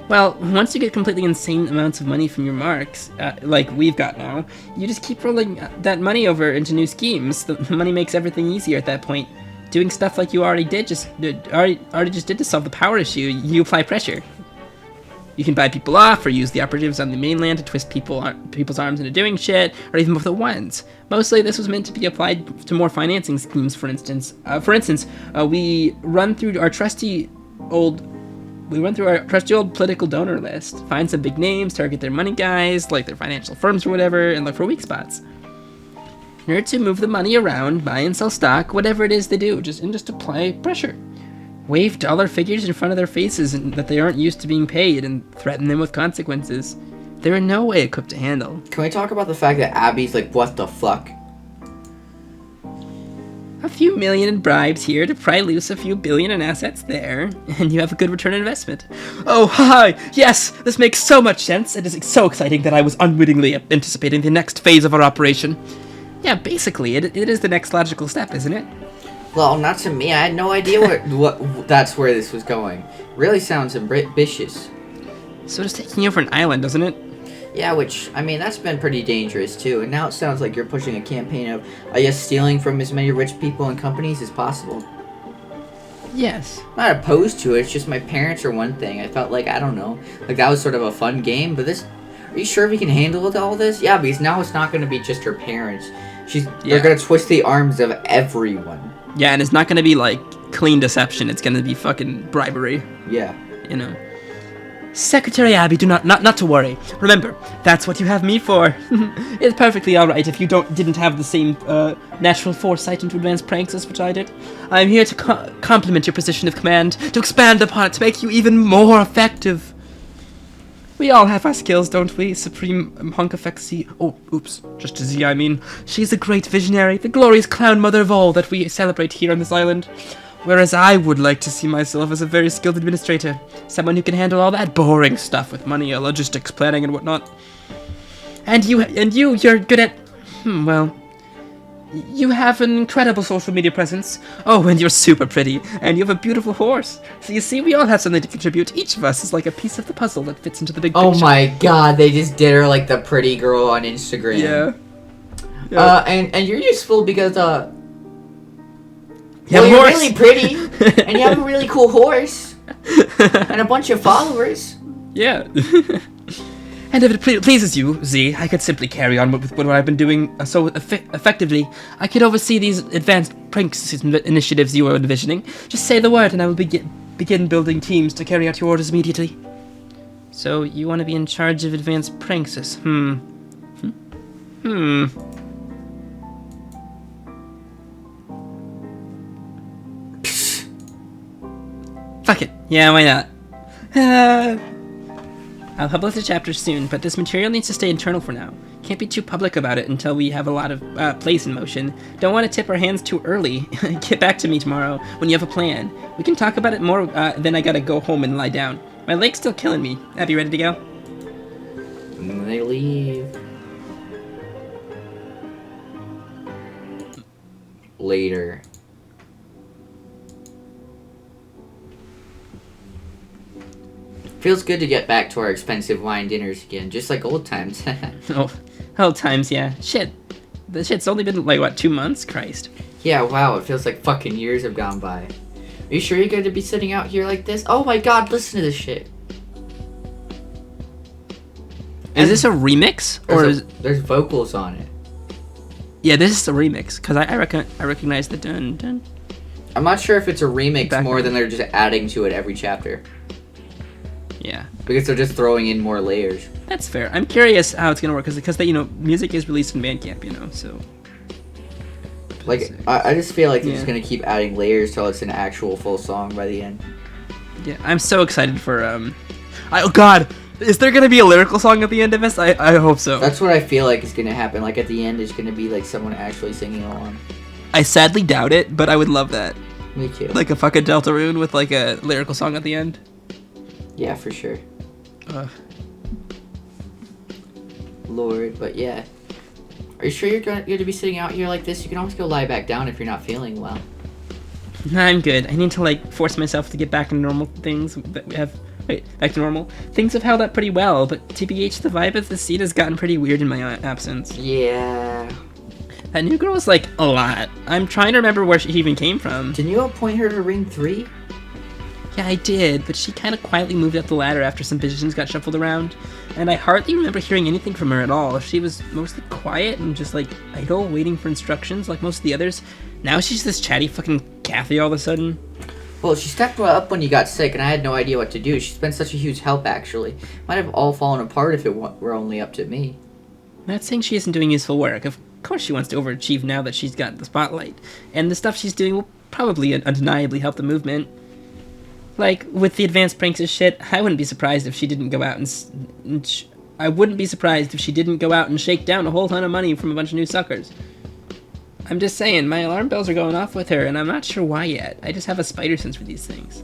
Well, once you get completely insane amounts of money from your marks, like we've got now, you just keep rolling that money over into new schemes. The money makes everything easier at that point. Doing stuff like you already did just did to solve the power issue, you apply pressure. You can buy people off or use the operatives on the mainland to twist people's arms into doing shit, or even both at once. Mostly this was meant to be applied to more financing schemes, for instance. We run through our trusty old political donor list, find some big names, target their money guys, like their financial firms or whatever, and look for weak spots. In order to move the money around, buy and sell stock, whatever it is they do, just apply pressure. Wave dollar figures in front of their faces that they aren't used to being paid and threaten them with consequences. They're in no way equipped to handle. Can we talk about the fact that Abby's like, what the fuck? A few million in bribes here to pry loose a few billion in assets there, and you have a good return on investment. Oh, hi! Yes! This makes so much sense. It is so exciting that I was unwittingly anticipating the next phase of our operation. Yeah, basically, it is the next logical step, isn't it? Well, not to me. I had no idea what that's where this was going. Really sounds ambitious. So it's taking over an island, doesn't it? Yeah, which, I mean, that's been pretty dangerous, too. And now it sounds like you're pushing a campaign of, I guess, stealing from as many rich people and companies as possible. Yes. I'm not opposed to it. It's just my parents are one thing. I felt like, I don't know, like that was sort of a fun game. But this, are you sure we can handle all this? Yeah, because now it's not going to be just her parents. They're going to twist the arms of everyone. Yeah, and it's not going to be, like, clean deception. It's going to be fucking bribery. Yeah. You know. Secretary Abby, do not to worry. Remember, that's what you have me for. It's perfectly alright if you didn't have the same natural foresight into advanced pranks as which I did. I'm here to complement your position of command, to expand upon it, to make you even more effective. We all have our skills, don't we, Supreme HONKIFEX? Oh, oops, just a Z, I mean. She's a great visionary, the glorious clown mother of all that we celebrate here on this island. Whereas I would like to see myself as a very skilled administrator, someone who can handle all that boring stuff with money, logistics, planning, and whatnot. And you're good at, well, you have an incredible social media presence. Oh, and you're super pretty, and you have a beautiful horse. So you see, we all have something to contribute. Each of us is like a piece of the puzzle that fits into the big picture. Oh my god, they just did her like the pretty girl on Instagram. Yeah. And you're useful because, you're really pretty, and you have a really cool horse, and a bunch of followers. Yeah. And if it pleases you, Z, I could simply carry on with what I've been doing so effectively. I could oversee these advanced pranks initiatives you are envisioning. Just say the word, and I will begin building teams to carry out your orders immediately. So, you want to be in charge of advanced pranks? Fuck it. Yeah, why not? I'll publish the chapter soon, but this material needs to stay internal for now. Can't be too public about it until we have a lot of plays in motion. Don't want to tip our hands too early. Get back to me tomorrow when you have a plan. We can talk about it more, then I gotta go home and lie down. My leg's still killing me. Abby, ready to go? And they leave. Later. Feels good to get back to our expensive wine dinners again, just like old times. Old times, yeah. Shit. The shit's only been, like, what, 2 months? Christ. Yeah, wow, it feels like fucking years have gone by. Are you sure you're going to be sitting out here like this? Oh my god, listen to this shit. Is this a remix? There's vocals on it. Yeah, this is a remix, because I recognize the dun dun. I'm not sure if it's a remix Background. more than they're just adding to it every chapter. Yeah. Because they're just throwing in more layers. That's fair. I'm curious how it's gonna work, because music is released in Bandcamp, so. Like, I just feel like they're just gonna keep adding layers till it's an actual full song by the end. Yeah, I'm so excited for oh god, is there gonna be a lyrical song at the end of this? I hope so. That's what I feel like is gonna happen. Like at the end, it's gonna be like someone actually singing along. I sadly doubt it, but I would love that. Me too. Like a fucking Deltarune with like a lyrical song at the end. Yeah, for sure. Lord, but yeah. Are you sure you're going to be sitting out here like this? You can always go lie back down if you're not feeling well. I'm good. I need to like force myself to get back to normal things that we have. Wait, back to normal. Things have held up pretty well, but TBH, the vibe of the scene has gotten pretty weird in my absence. Yeah. That new girl is like a lot. I'm trying to remember where she even came from. Didn't you appoint her to Ring 3? Yeah, I did, but she kind of quietly moved up the ladder after some positions got shuffled around, and I hardly remember hearing anything from her at all. She was mostly quiet and just, like, idle, waiting for instructions like most of the others. Now she's this chatty fucking Kathy all of a sudden. Well, she stepped up when you got sick, and I had no idea what to do. She's been such a huge help, actually. Might have all fallen apart if it were only up to me. I'm not saying she isn't doing useful work. Of course she wants to overachieve now that she's got the spotlight, and the stuff she's doing will probably undeniably help the movement. Like, with the advanced pranks and shit, I wouldn't be surprised if she didn't go out I wouldn't be surprised if she didn't go out and shake down a whole ton of money from a bunch of new suckers. I'm just saying, my alarm bells are going off with her, and I'm not sure why yet. I just have a spider sense for these things.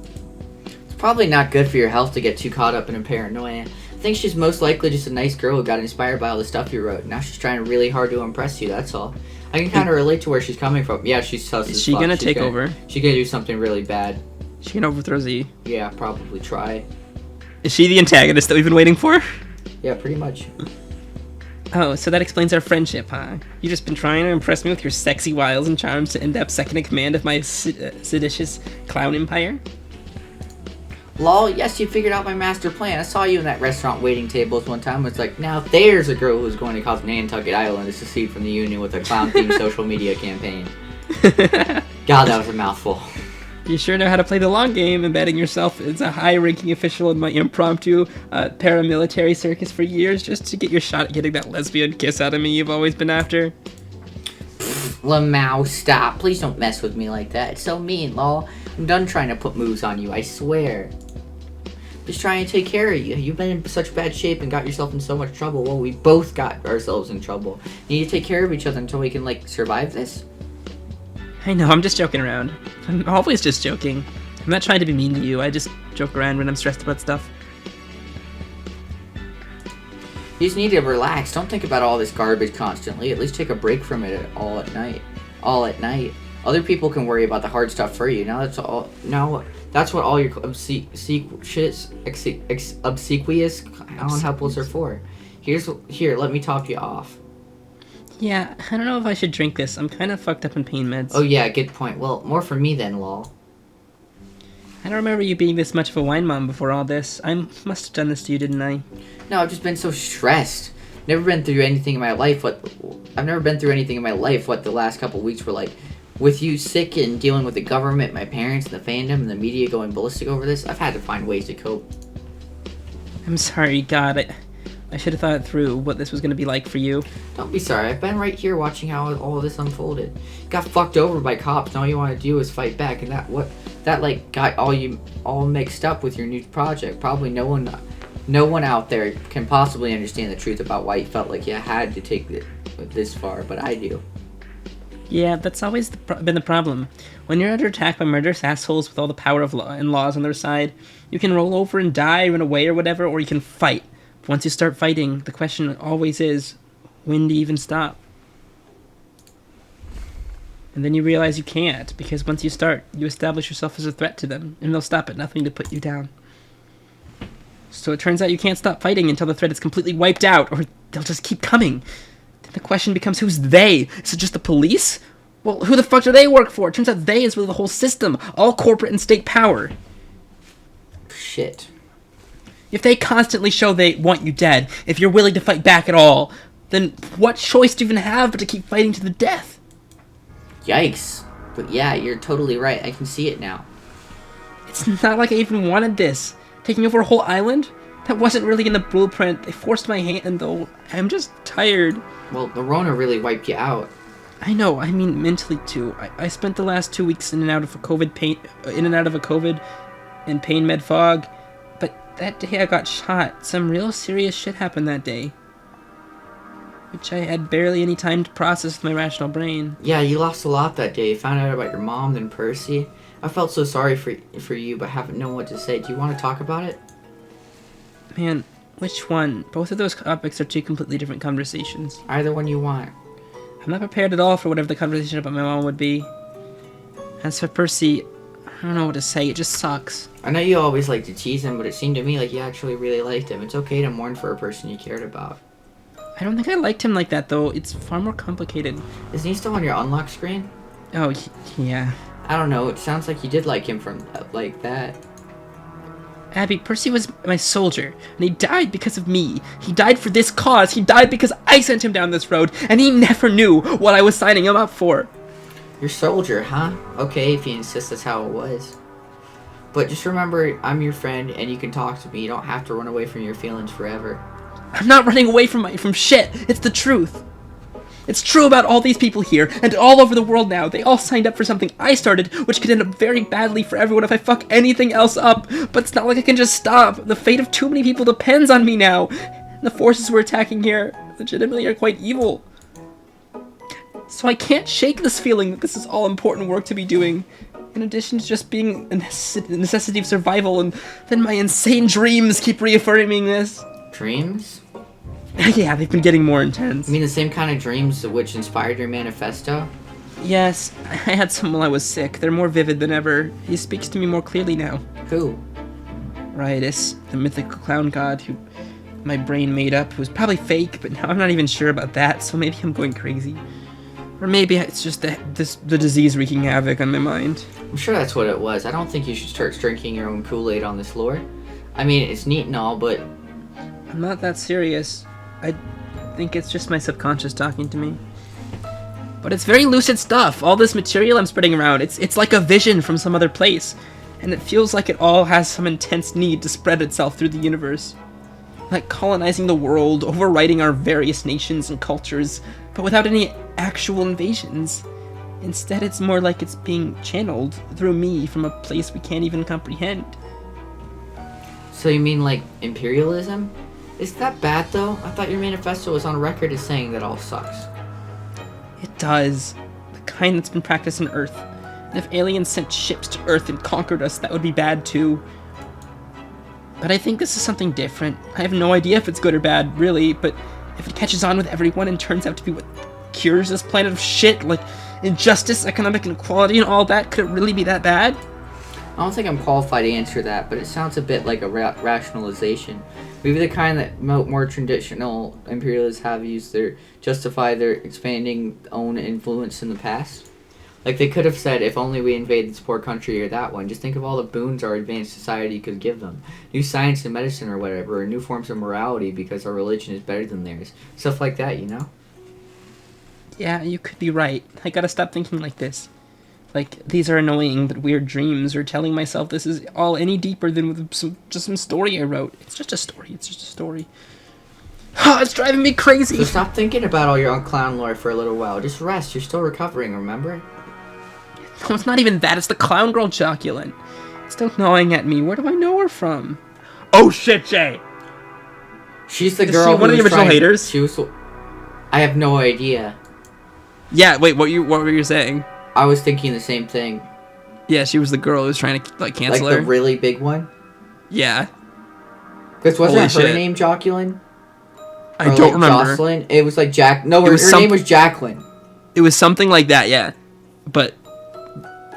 It's probably not good for your health to get too caught up in her paranoia. I think she's most likely just a nice girl who got inspired by all the stuff you wrote. Now she's trying really hard to impress you, that's all. I can kind of relate to where she's coming from. Yeah, she's sus as fuck. Is she gonna take over? She's gonna do something really bad. She can overthrow Z. Yeah, probably try. Is she the antagonist that we've been waiting for? Yeah, pretty much. Oh, so that explains our friendship, huh? You just been trying to impress me with your sexy wiles and charms to end up second in command of my seditious clown empire? Lol, yes, you figured out my master plan. I saw you in that restaurant waiting tables one time. It's like, now there's a girl who's going to cause Nantucket Island to secede from the Union with a clown-themed social media campaign. God, that was a mouthful. You sure know how to play the long game, embedding yourself as a high-ranking official in my impromptu paramilitary circus for years just to get your shot at getting that lesbian kiss out of me you've always been after. Lamau, stop. Please don't mess with me like that. It's so mean, lol. I'm done trying to put moves on you, I swear. Just trying to take care of you. You've been in such bad shape and got yourself in so much trouble. Well, we both got ourselves in trouble. You need to take care of each other until we can, like, survive this. I know, I'm just joking around. I'm always just joking. I'm not trying to be mean to you, I just joke around when I'm stressed about stuff. You just need to relax. Don't think about all this garbage constantly. At least take a break from it all at night. All at night. Other people can worry about the hard stuff for you. Now that's what all your obsequious helpless are for. Here, let me top you off. Yeah, I don't know if I should drink this. I'm kind of fucked up in pain meds. Oh yeah, good point. Well, more for me then, lol. I don't remember you being this much of a wine mom before all this. I must have done this to you, didn't I? No, I've just been so stressed. I've never been through anything in my life what the last couple weeks were like. With you sick and dealing with the government, my parents, the fandom, and the media going ballistic over this, I've had to find ways to cope. I'm sorry, God. I should have thought it through, what this was going to be like for you. Don't be sorry. I've been right here watching how all of this unfolded. Got fucked over by cops, and all you want to do is fight back, and that got all mixed up with your new project. Probably no one out there can possibly understand the truth about why you felt like you had to take it this far, but I do. Yeah, that's always been the problem. When you're under attack by murderous assholes with all the power of law and laws on their side, you can roll over and die, run away or whatever, or you can fight. But once you start fighting, the question always is, when do you even stop? And then you realize you can't, because once you start, you establish yourself as a threat to them, and they'll stop at nothing to put you down. So it turns out you can't stop fighting until the threat is completely wiped out, or they'll just keep coming. Then the question becomes, who's they? Is it just the police? Well, who the fuck do they work for? It turns out they is really the whole system, all corporate and state power. Shit. If they constantly show they want you dead, if you're willing to fight back at all, then what choice do you even have but to keep fighting to the death? Yikes. But yeah, you're totally right. I can see it now. It's not like I even wanted this. Taking over a whole island? That wasn't really in the blueprint. They forced my hand, though. I'm just tired. Well, the Rona really wiped you out. I know. I mean, mentally, too. I spent the last 2 weeks in and out of a COVID and pain med fog. But that day I got shot. Some real serious shit happened that day. Which I had barely any time to process with my rational brain. Yeah, you lost a lot that day. You found out about your mom, then Percy. I felt so sorry for you, but haven't known what to say. Do you want to talk about it? Man, which one? Both of those topics are two completely different conversations. Either one you want. I'm not prepared at all for whatever the conversation about my mom would be. As for Percy, I don't know what to say. It just sucks. I know you always like to tease him, but it seemed to me like you actually really liked him. It's okay to mourn for a person you cared about. I don't think I liked him like that, though. It's far more complicated. Isn't he still on your unlock screen? Oh, yeah. I don't know. It sounds like you did like him from, like, that. Abby, Percy was my soldier, and he died because of me. He died for this cause. He died because I sent him down this road, and he never knew what I was signing him up for. Your soldier, huh? Okay, if you insist that's how it was. But just remember, I'm your friend, and you can talk to me. You don't have to run away from your feelings forever. I'm not running away from shit. It's the truth. It's true about all these people here, and all over the world now. They all signed up for something I started, which could end up very badly for everyone if I fuck anything else up. But it's not like I can just stop. The fate of too many people depends on me now. The forces we're attacking here legitimately are quite evil. So I can't shake this feeling that this is all important work to be doing, in addition to just being a necessity of survival, and then my insane dreams keep reaffirming this. Dreams? Yeah, they've been getting more intense. You mean the same kind of dreams which inspired your manifesto? Yes, I had some while I was sick. They're more vivid than ever. He speaks to me more clearly now. Who? Riotous, the mythical clown god who my brain made up, who's probably fake, but now I'm not even sure about that, so maybe I'm going crazy. Or maybe it's just the disease wreaking havoc on my mind. I'm sure that's what it was. I don't think you should start drinking your own Kool-Aid on this lore. I mean, it's neat and all, but... I'm not that serious. I think it's just my subconscious talking to me. But it's very lucid stuff. All this material I'm spreading around, it's like a vision from some other place. And it feels like it all has some intense need to spread itself through the universe. Like colonizing the world, overwriting our various nations and cultures, but without any actual invasions. Instead, it's more like it's being channeled through me from a place we can't even comprehend. So you mean like imperialism? Is that bad though? I thought your manifesto was on record as saying that all sucks. It does. The kind that's been practiced on Earth. And if aliens sent ships to Earth and conquered us, that would be bad too. But I think this is something different. I have no idea if it's good or bad, really, but if it catches on with everyone and turns out to be what cures this planet of shit, like injustice, economic inequality, and all that, could it really be that bad? I don't think I'm qualified to answer that, but it sounds a bit like a rationalization. Maybe the kind that more traditional imperialists have used to justify their expanding own influence in the past. Like, they could have said, if only we invade this poor country or that one, just think of all the boons our advanced society could give them. New science and medicine or whatever, or new forms of morality because our religion is better than theirs. Stuff like that, you know? Yeah, you could be right. I gotta stop thinking like this. Like, these are annoying but weird dreams, or telling myself this is all any deeper than with just some story I wrote. It's just a story. It's driving me crazy! So stop thinking about all your own clown lore for a little while. Just rest, you're still recovering, remember? No, it's not even that, it's the clown girl Joculin. It's still gnawing at me. Where do I know her from? Oh shit, Jay! She's the Is girl she one of the original haters? She was... I have no idea. Yeah, wait, what were you saying? I was thinking the same thing. Yeah, she was the girl who was trying to, like, cancel her. Like the really big one? Yeah. Because wasn't her shit. name Joculin? I don't remember. Jocelyn? It was like Jack... No, her name was Jacqueline. It was something like that, yeah. But...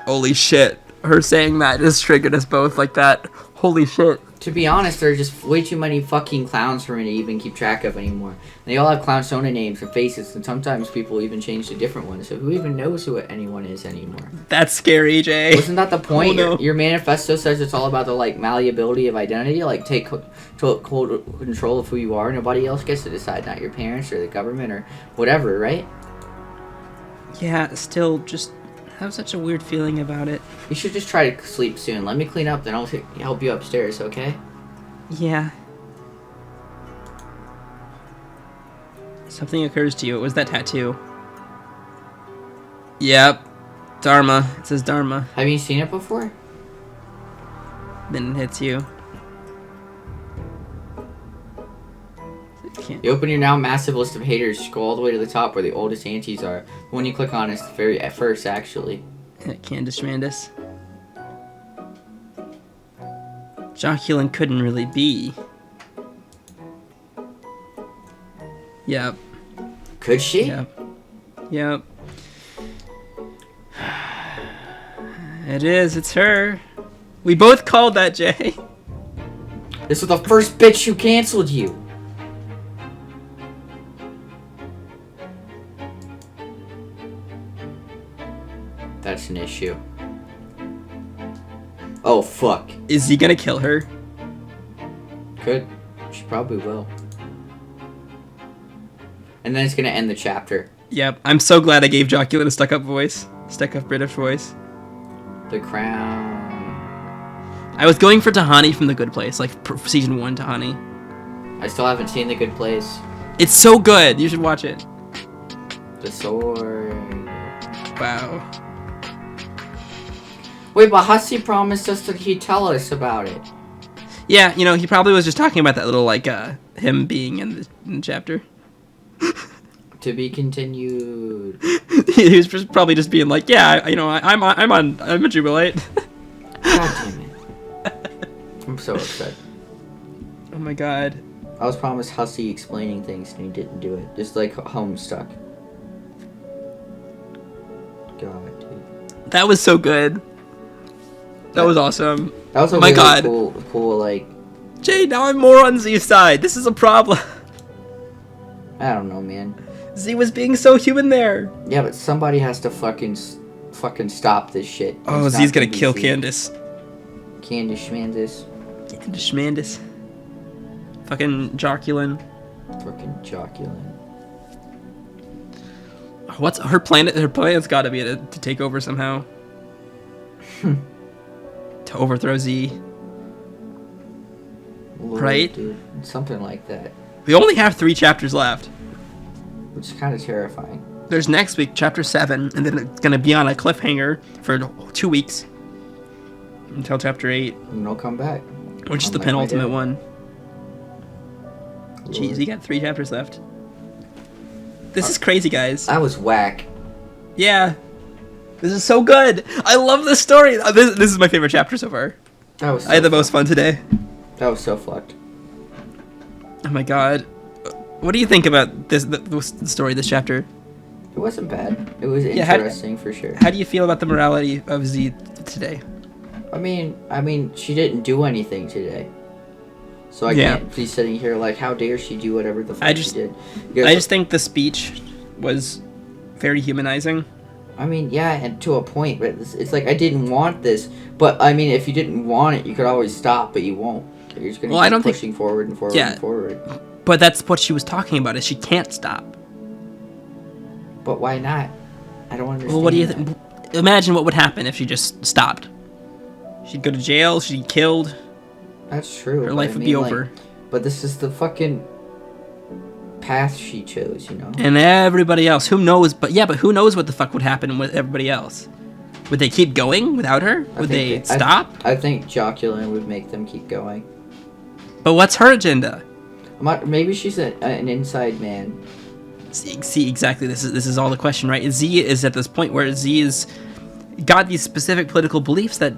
holy shit. Her saying that just triggered us both like that. Holy shit. To be honest, there are just way too many fucking clowns for me to even keep track of anymore. They all have clownsona names and faces, and sometimes people even change to different ones, so who even knows who anyone is anymore? That's scary, Jay. Wasn't that the point? Oh, no. Your manifesto says it's all about the, like, malleability of identity, like, take control of who you are. Nobody else gets to decide, not your parents or the government or whatever, right? Yeah, still, just... I have such a weird feeling about it. You should just try to sleep soon. Let me clean up, then I'll help you upstairs, okay? Yeah. Something occurs to you. It was that tattoo. Yep. Dharma. It says Dharma. Have you seen it before? Then it hits you. You open your now massive list of haters, scroll all the way to the top where the oldest aunties are. The one you click on is the very at first, actually. Candace Randus. Joculin couldn't really be. Yep. Could she? Yep. It is, it's her. We both called that, Jay. This was the first bitch who canceled you. That's an issue. Oh, fuck. Is he gonna kill her? Could. She probably will. And then it's gonna end the chapter. Yep. I'm so glad I gave Joculin a stuck-up voice. Stuck-up British voice. The Crown. I was going for Tahani from The Good Place, like season 1 Tahani. I still haven't seen The Good Place. It's so good. You should watch it. The Sword. Wow. Wait, but Hussie promised us that he'd tell us about it. Yeah, you know, he probably was just talking about that little, like, him being in the chapter. To be continued. He was probably just being like, yeah, I'm a Jubilate. God damn it. I'm so upset. Oh my god. I was promised Hussie explaining things and he didn't do it. Just like Homestuck. God, dude. That was so good. That was awesome. That was a my really god. cool, like... Jay, now I'm more on Z's side. This is a problem. I don't know, man. Z was being so human there. Yeah, but somebody has to fucking stop this shit. Oh, Z's gonna kill Candace. Candace Schmandis. Candace Schmandis. Fucking Joculin. Fucking Joculin. What's her plan? Her plan's gotta be to take over somehow. To overthrow Z. Lord, right? Dude. Something like that. We only have 3 chapters left. Which is kind of terrifying. There's next week, chapter 7, and then it's gonna be on a cliffhanger for 2 weeks. Until chapter 8. And they'll come back. Which is the penultimate one. Jeez, you got 3 chapters left. This is crazy, guys. That was whack. Yeah. This is so good. I love this story. This is my favorite chapter so far. That was so I had the most fun today. That was so fucked. Oh my god. What do you think about the story of this chapter? It wasn't bad. It was interesting for sure. How do you feel about the morality of Z today? I mean, she didn't do anything today. So I can't be sitting here like, how dare she do whatever the fuck she did. Because, I just think the speech was very humanizing. I mean, yeah, and to a point, but it's like, I didn't want this. But, I mean, if you didn't want it, you could always stop, but you won't. You're just going to keep pushing forward and forward and forward. But that's what she was talking about, is she can't stop. But why not? I don't understand. Well, what do you think? Imagine what would happen if she just stopped. She'd go to jail, she'd be killed. That's true. Her life would be over. But this is the fucking path she chose, you know? And everybody else, who knows? But who knows what the fuck would happen with everybody else? Would they keep going without her? Would they stop? I think Joculin would make them keep going. But what's her agenda? Maybe she's an inside man. See, exactly. This is all the question, right? Z is at this point where Z has got these specific political beliefs that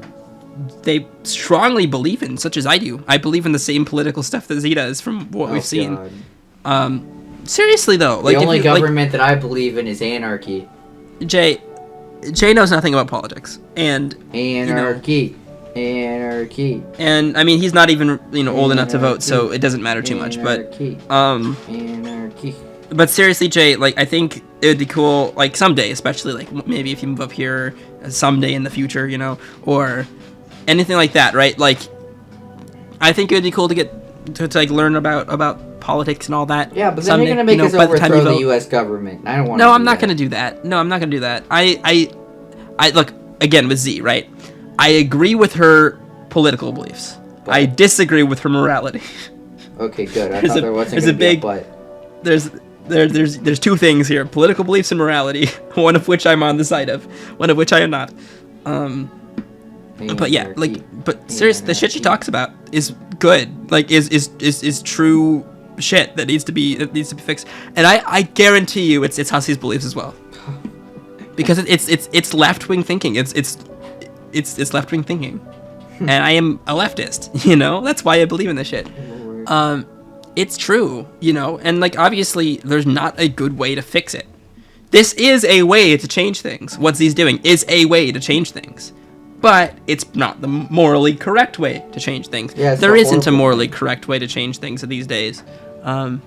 they strongly believe in, such as I do. I believe in the same political stuff that Z does from what we've seen. Seriously though, like the only government that I believe in is anarchy. Jay knows nothing about politics, and anarchy. And I mean, he's not even old enough to vote, so it doesn't matter too much. But anarchy. But seriously, Jay, like, I think it would be cool, like, someday, especially, like, maybe if you move up here someday in the future, or anything like that, right? Like, I think it would be cool to get to like learn about politics and all that. Yeah, but then you're gonna make us overthrow the U.S. government. I don't want. No, I'm not gonna do that. No, I'm not gonna do that. I look again with Z, right? I agree with her political beliefs. But I disagree with her morality. Okay, good. I thought there wasn't gonna be a but. There's 2 things here: political beliefs and morality. One of which I'm on the side of, one of which I am not. But yeah, but seriously, the shit she talks about is good. Like, is true shit that needs to be fixed. And I guarantee you, it's Hussie's beliefs as well, because it's left wing thinking. It's left wing thinking, and I am a leftist. That's why I believe in this shit. It's true, and like, obviously there's not a good way to fix it. This is a way to change things. What Z's doing is a way to change things, but it's not the morally correct way to change things. Yeah, there isn't a morally correct way to change things these days. But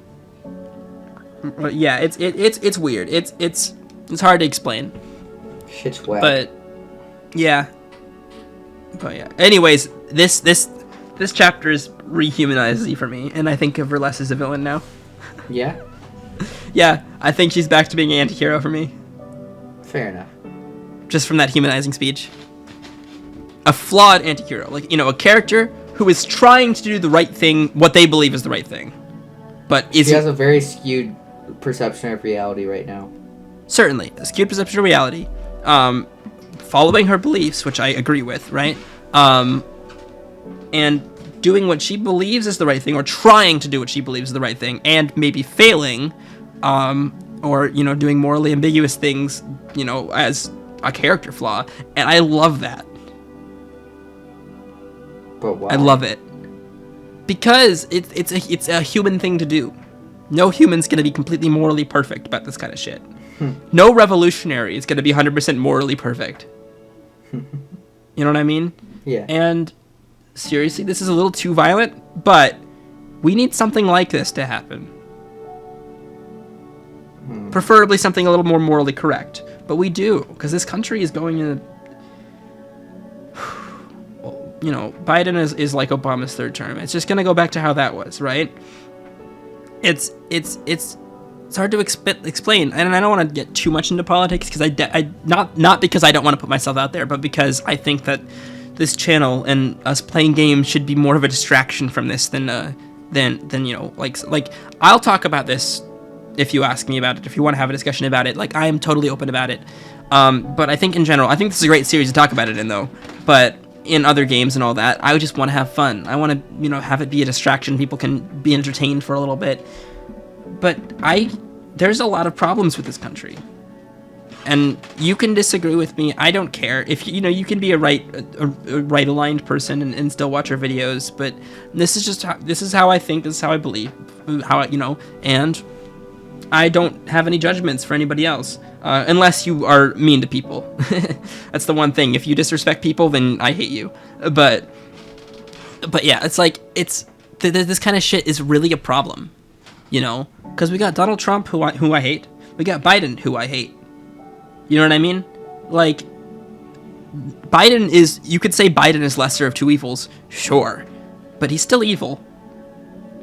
yeah, it's weird. It's hard to explain. Shit's wet. But yeah. Anyways, this chapter is rehumanized Z for me, and I think of her less as a villain now. Yeah? Yeah, I think she's back to being an anti-hero for me. Fair enough. Just from that humanizing speech. A flawed anti-hero. Like, a character who is trying to do the right thing, what they believe is the right thing. But isn't... She has a very skewed perception of reality right now. Certainly. A skewed perception of reality. Following her beliefs, which I agree with, right? And doing what she believes is the right thing, or trying to do what she believes is the right thing, and maybe failing, or, you know, doing morally ambiguous things, you know, as a character flaw. And I love that. But why? I love it. Because it's a human thing to do. No human's going to be completely morally perfect about this kind of shit. No revolutionary is going to be 100% morally perfect. You know what I mean? Yeah. And seriously, this is a little too violent, but we need something like this to happen. Preferably something a little more morally correct. But we do, because this country is going in you know, Biden is like Obama's third term. It's just gonna go back to how that was, right? It's hard to explain, and I don't want to get too much into politics because I not because I don't want to put myself out there, but because I think that this channel and us playing games should be more of a distraction from this than you know, like I'll talk about this if you ask me about it, if you want to have a discussion about it. Like, I am totally open about it. But I think in general, I think this is a great series to talk about it in, though. But in other games and all that, I would just want to have fun. I want to, you know, have it be a distraction. People can be entertained for a little bit. But there's a lot of problems with this country. And you can disagree with me. I don't care. If you know, you can be a right-aligned person and still watch our videos. But this is how I think. This is how I believe. You know, and I don't have any judgments for anybody else. Unless you are mean to people. That's the one thing. If you disrespect people, then I hate you. But yeah, it's like, this kind of shit is really a problem, you know? Because we got Donald Trump, who I hate. We got Biden, who I hate. You know what I mean? Like, you could say Biden is lesser of two evils, sure. But he's still evil.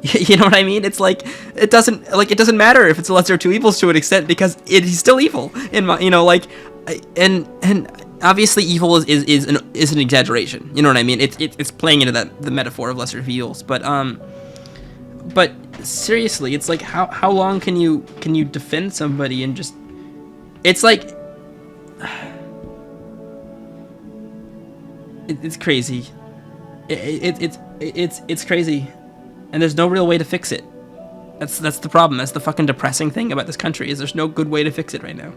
You know what I mean? It's like, it doesn't matter if it's a lesser of two evils to an extent, because he's still evil in my, you know, like, and obviously evil is an exaggeration. You know what I mean? It's playing into the metaphor of lesser of evils, but seriously, it's like, how long can you defend somebody and just, it's like, it's crazy. It's crazy. And there's no real way to fix it. That's the problem. That's the fucking depressing thing about this country, is there's no good way to fix it right now.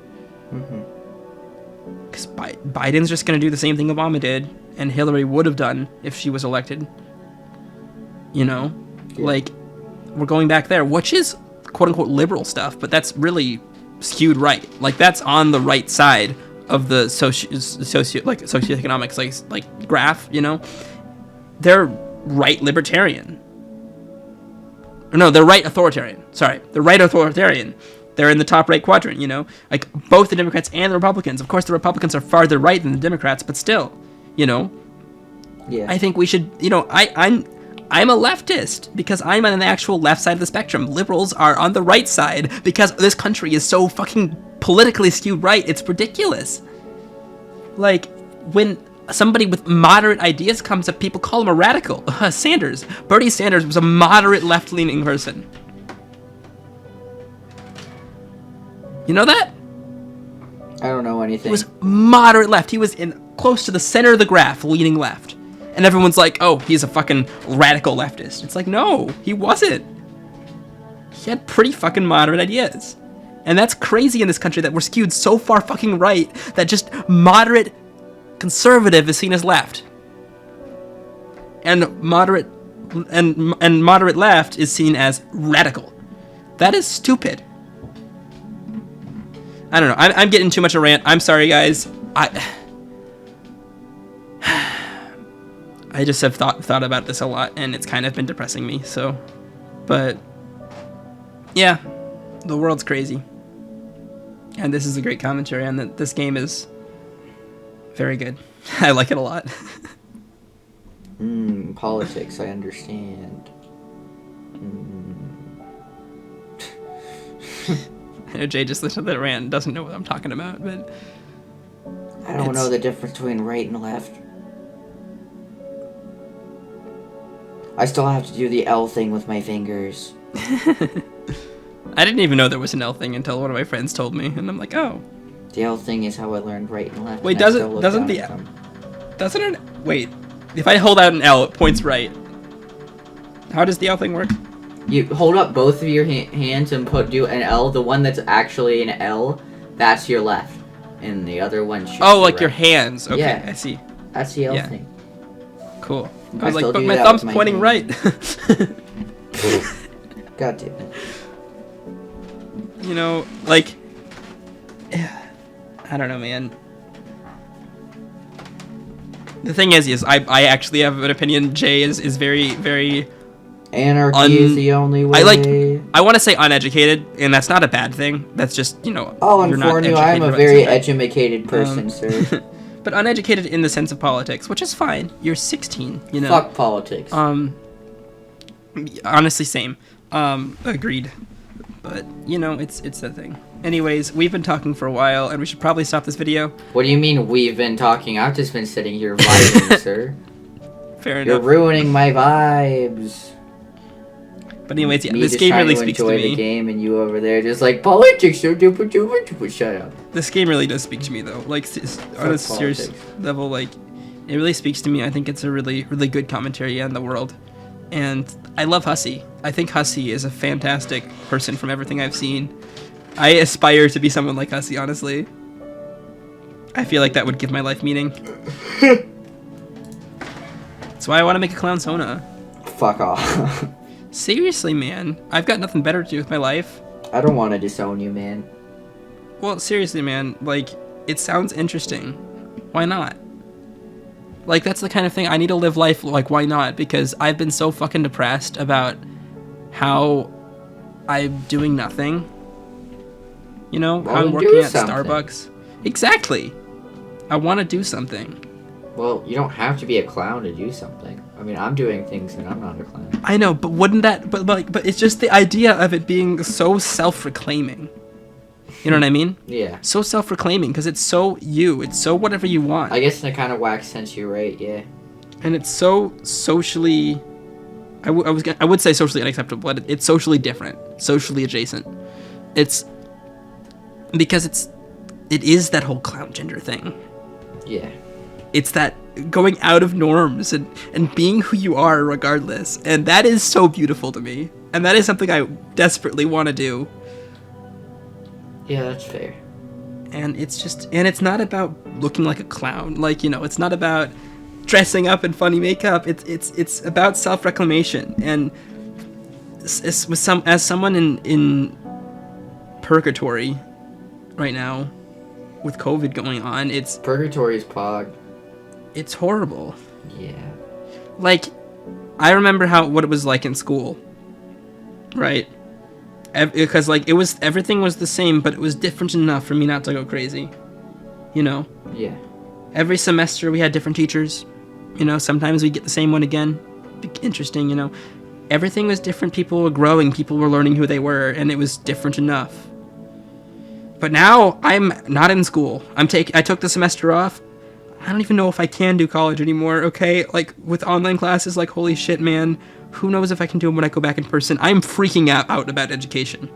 Because Biden's just going to do the same thing Obama did, and Hillary would have done if she was elected. You know? Yeah. Like, we're going back there, which is quote-unquote liberal stuff, but that's really skewed right. Like, that's on the right side of the socioeconomics, like graph, you know? They're right libertarian. No, they're right authoritarian. Sorry, they're right authoritarian. They're in the top right quadrant, you know? Like, both the Democrats and the Republicans. Of course, the Republicans are farther right than the Democrats, but still, you know? Yeah. I think we should, you know, I'm a leftist because I'm on the actual left side of the spectrum. Liberals are on the right side because this country is so fucking politically skewed right. It's ridiculous. Like, when somebody with moderate ideas comes up, people call him a radical. Bernie Sanders was a moderate left-leaning person. You know that? I don't know anything. He was moderate left. He was in close to the center of the graph, leaning left. And everyone's like, oh, he's a fucking radical leftist. It's like, no, he wasn't. He had pretty fucking moderate ideas. And that's crazy in this country, that we're skewed so far fucking right that just moderate conservative is seen as left, and moderate left is seen as radical. That is stupid. I don't know. I'm getting too much a rant. I'm sorry, guys. I just have thought about this a lot, and it's kind of been depressing me. So, but yeah, the world's crazy, and this is a great commentary on that. This game is very good. I like it a lot. Politics, I understand. I know Jay just listened to that rant and doesn't know what I'm talking about, but I don't know the difference between right and left. I still have to do the L thing with my fingers. I didn't even know there was an L thing until one of my friends told me, and I'm like, oh. The L thing is how I learned right and left. Wait, doesn't wait, if I hold out an L, it points right. How does the L thing work? You hold up both of your hands and do an L. The one that's actually an L, that's your left, and the other one should Oh, like your hands. Okay, yeah. I see. That's the L thing. Cool. I was like, but my thumb's pointing right. God damn it. You know, like, I don't know, man. The thing is I actually have an opinion. Jay is very, very... Anarchy is the only way. I want to say uneducated, and that's not a bad thing. That's just, you know... Oh, and for you, I'm a very educated person, sir. But uneducated in the sense of politics, which is fine. You're 16, you know. Fuck politics. Honestly, same. Agreed. But, you know, it's a thing. Anyways, we've been talking for a while, and we should probably stop this video. What do you mean we've been talking? I've just been sitting here vibing, sir. Fair enough. You're ruining my vibes. But anyways, yeah, this game really speaks to me. Enjoy the game, and you over there just like politics. Shut up. This game really does speak to me, though. Like on a serious level, like it really speaks to me. I think it's a really, really good commentary on the world, and I love Hussie. I think Hussie is a fantastic person from everything I've seen. I aspire to be someone like Hussie. Honestly, I feel like that would give my life meaning. That's why I want to make a clown Sona. Fuck off. Seriously, man. I've got nothing better to do with my life. I don't want to disown you, man. Well, seriously, man. Like, it sounds interesting. Why not? Like, that's the kind of thing I need to live life like, why not? Because I've been so fucking depressed about how I'm doing nothing. You know? Well, how I'm working at Starbucks. Exactly. I want to do something. Well, you don't have to be a clown to do something. I mean, I'm doing things and I'm not a clown. I know, but wouldn't that... But it's just the idea of it being so self-reclaiming. You know what I mean? Yeah. So self-reclaiming, because it's so you. It's so whatever you want. I guess in a kind of whack sense, you're right, yeah. And it's so socially... I would say socially unacceptable, but it's socially different. Socially adjacent. It's... Because it is that whole clown gender thing. Yeah. It's that going out of norms and being who you are regardless. And that is so beautiful to me. And that is something I desperately want to do. Yeah, that's fair. And it's not about looking like a clown. Like, you know, it's not about dressing up in funny makeup. It's about self-reclamation. And as someone in purgatory right now with COVID going on, Purgatory's pog. It's horrible. Yeah. Like, I remember what it was like in school, right? Because like everything was the same, but it was different enough for me not to go crazy. You know? Yeah. Every semester we had different teachers. You know, sometimes we get the same one again. Interesting, you know. Everything was different. People were growing. People were learning who they were, and it was different enough. But now I'm not in school. I took the semester off. I don't even know if I can do college anymore, okay? Like, with online classes, like, holy shit, man. Who knows if I can do them when I go back in person? I'm freaking out about education.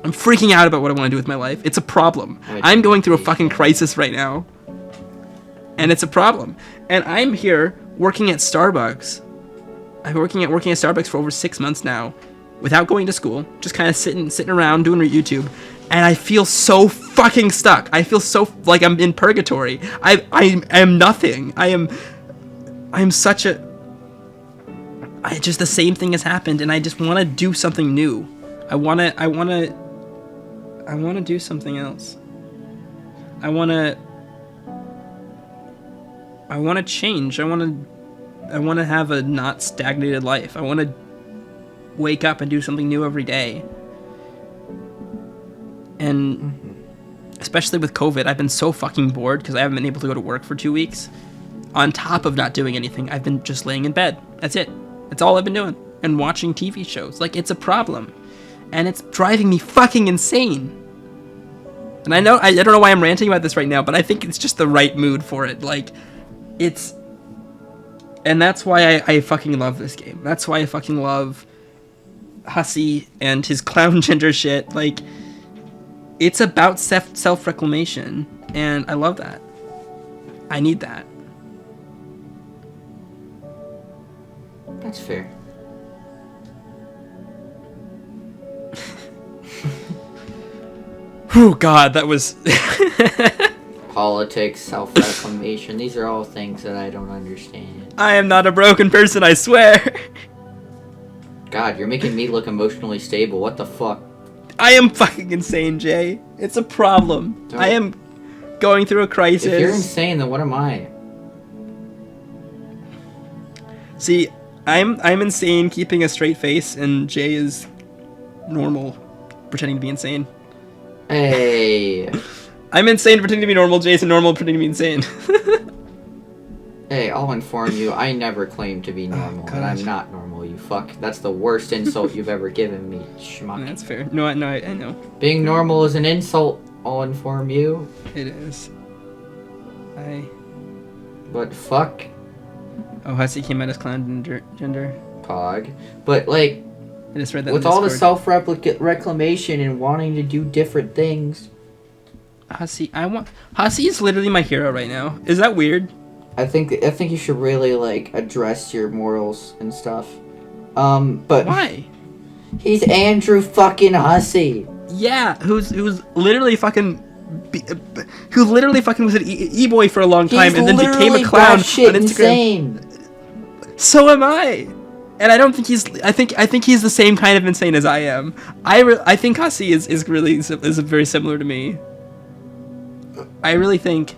I'm freaking out about what I want to do with my life. It's a problem. I'm going through a fucking crisis right now. And it's a problem. And I'm here working at Starbucks. I'm working at Starbucks for over 6 months now. Without going to school. Just kind of sitting around doing YouTube. And I feel so fucking stuck. I feel so like I'm in purgatory. I am nothing. I'm such a... just the same thing has happened, and I just want to do something new. I want to do something else. I want to change. I want to have a not stagnated life. I want to wake up and do something new every day. And especially with COVID, I've been so fucking bored because I haven't been able to go to work for 2 weeks. On top of not doing anything, I've been just laying in bed. That's it. That's all I've been doing. And watching TV shows. Like, it's a problem. And it's driving me fucking insane. And I don't know why I'm ranting about this right now, but I think it's just the right mood for it. Like, it's... And that's why I fucking love this game. That's why I fucking love Hussie and his clown gender shit. Like... It's about self-reclamation, and I love that. I need that. That's fair. Oh God, that was. Politics, self-reclamation. These are all things that I don't understand. I am not a broken person, I swear. God, you're making me look emotionally stable. What the fuck? I am fucking insane, Jay. It's a problem. I am going through a crisis. If you're insane, then what am I? See, I'm insane, keeping a straight face, and Jay is normal, pretending to be insane. Hey. I'm insane pretending to be normal. Jay's normal pretending to be insane. Hey, I'll inform you. I never claimed to be normal, and I'm not normal. You fuck. That's the worst insult you've ever given me, schmuck. That's fair. No, I know. Being normal is an insult. I'll inform you. It is. But fuck. Oh, Hussie came out as clown gender. Pog. But like, I just read that with all the self-reclamation and wanting to do different things. Hussie is literally my hero right now. Is that weird? I think you should really like address your morals and stuff. But why? He's Andrew fucking Hussie. Yeah, who's literally fucking, who literally fucking was an e-boy for a long time and then became a clown on Instagram. Insane. So am I. And I don't think I think he's the same kind of insane as I am. I think Hussie is really very similar to me. I really think.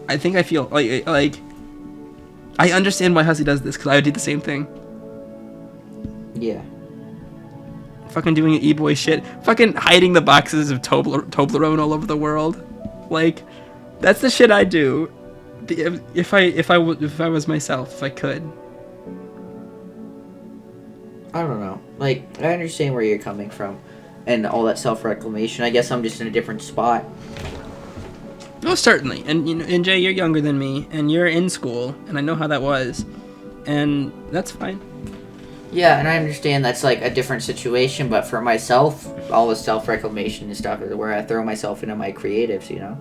I feel like I understand why Hussie does this, because I would do the same thing. Yeah. Fucking doing e-boy shit. Fucking hiding the boxes of Toblerone all over the world. Like, that's the shit I do. If I was myself, if I could. I don't know. Like, I understand where you're coming from, and all that self-reclamation. I guess I'm just in a different spot. Oh, certainly. And Jay, you're younger than me, and you're in school, and I know how that was, and that's fine. Yeah, and I understand that's like a different situation, but for myself, all the self-reclamation and stuff is where I throw myself into my creatives, you know?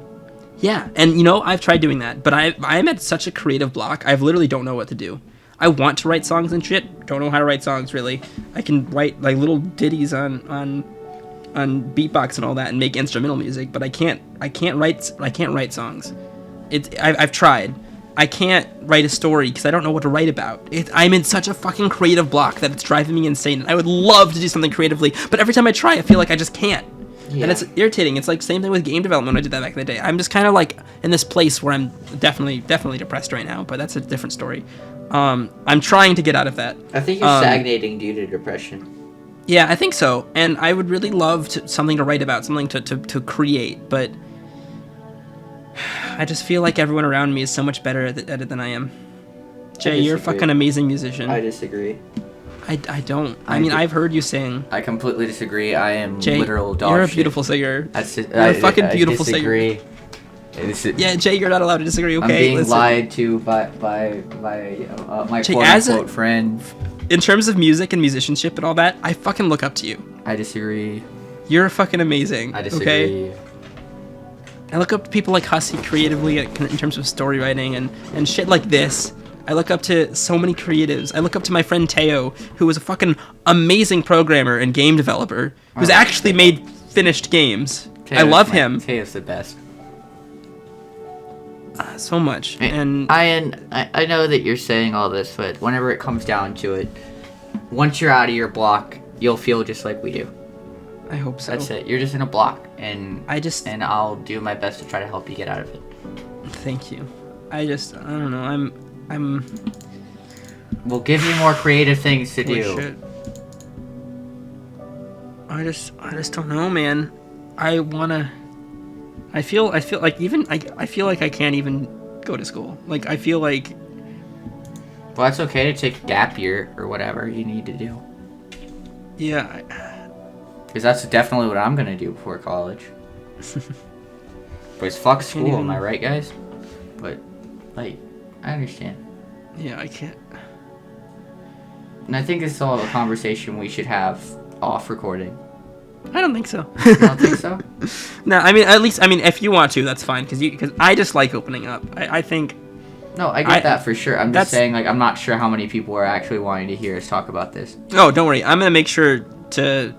Yeah, and I've tried doing that, but I'm at such a creative block, I literally don't know what to do. I want to write songs and shit, don't know how to write songs, really. I can write like little ditties on beatbox and all that and make instrumental music, but I can't write songs. I've tried. I can't write a story because I don't know what to write about. I'm in such a fucking creative block that it's driving me insane. And I would love to do something creatively, but every time I try, I feel like I just can't. Yeah. And it's irritating. It's like same thing with game development when I did that back in the day. I'm just kind of like in this place where I'm definitely depressed right now, but that's a different story. I'm trying to get out of that. I think you're stagnating due to depression. Yeah, I think so. And I would really love something to write about, something to create, but I just feel like everyone around me is so much better at it than I am. Jay, you're a fucking amazing musician. I disagree. I don't. I mean, I've heard you sing. I completely disagree. I am Jay, literal dog you're a shit. Beautiful singer. You're a fucking beautiful singer. Yeah, Jay, you're not allowed to disagree, okay? I'm being lied to by my Jay, quote-unquote friend. In terms of music and musicianship and all that, I fucking look up to you. I disagree. You're fucking amazing. I disagree. Okay? I look up to people like Hussie creatively in terms of story writing and shit like this. I look up to so many creatives. I look up to my friend Teo, who is a fucking amazing programmer and game developer, who's actually made finished games. I love him. Teo's the best. So much. And I know that you're saying all this, but whenever it comes down to it, once you're out of your block, you'll feel just like we do. I hope so. That's it. You're just in a block, and and I'll do my best to try to help you get out of it. Thank you. I don't know. I'm. We'll give you more creative things to do. Shit. I just don't know, man. I feel like I feel like I can't even go to school. Like I feel like. Well, it's okay to take a gap year or whatever you need to do. Yeah. Because that's definitely what I'm gonna do before college. But it's fuck school, am I right, guys? But, like, I understand. Yeah, I can't. And I think it's all a conversation we should have off recording. I don't think so. You don't think so? No, I mean, at least, if you want to, that's fine. Because I just like opening up. I think. No, I get that for sure. I'm just saying, like, I'm not sure how many people are actually wanting to hear us talk about this. Oh, don't worry. I'm gonna make sure to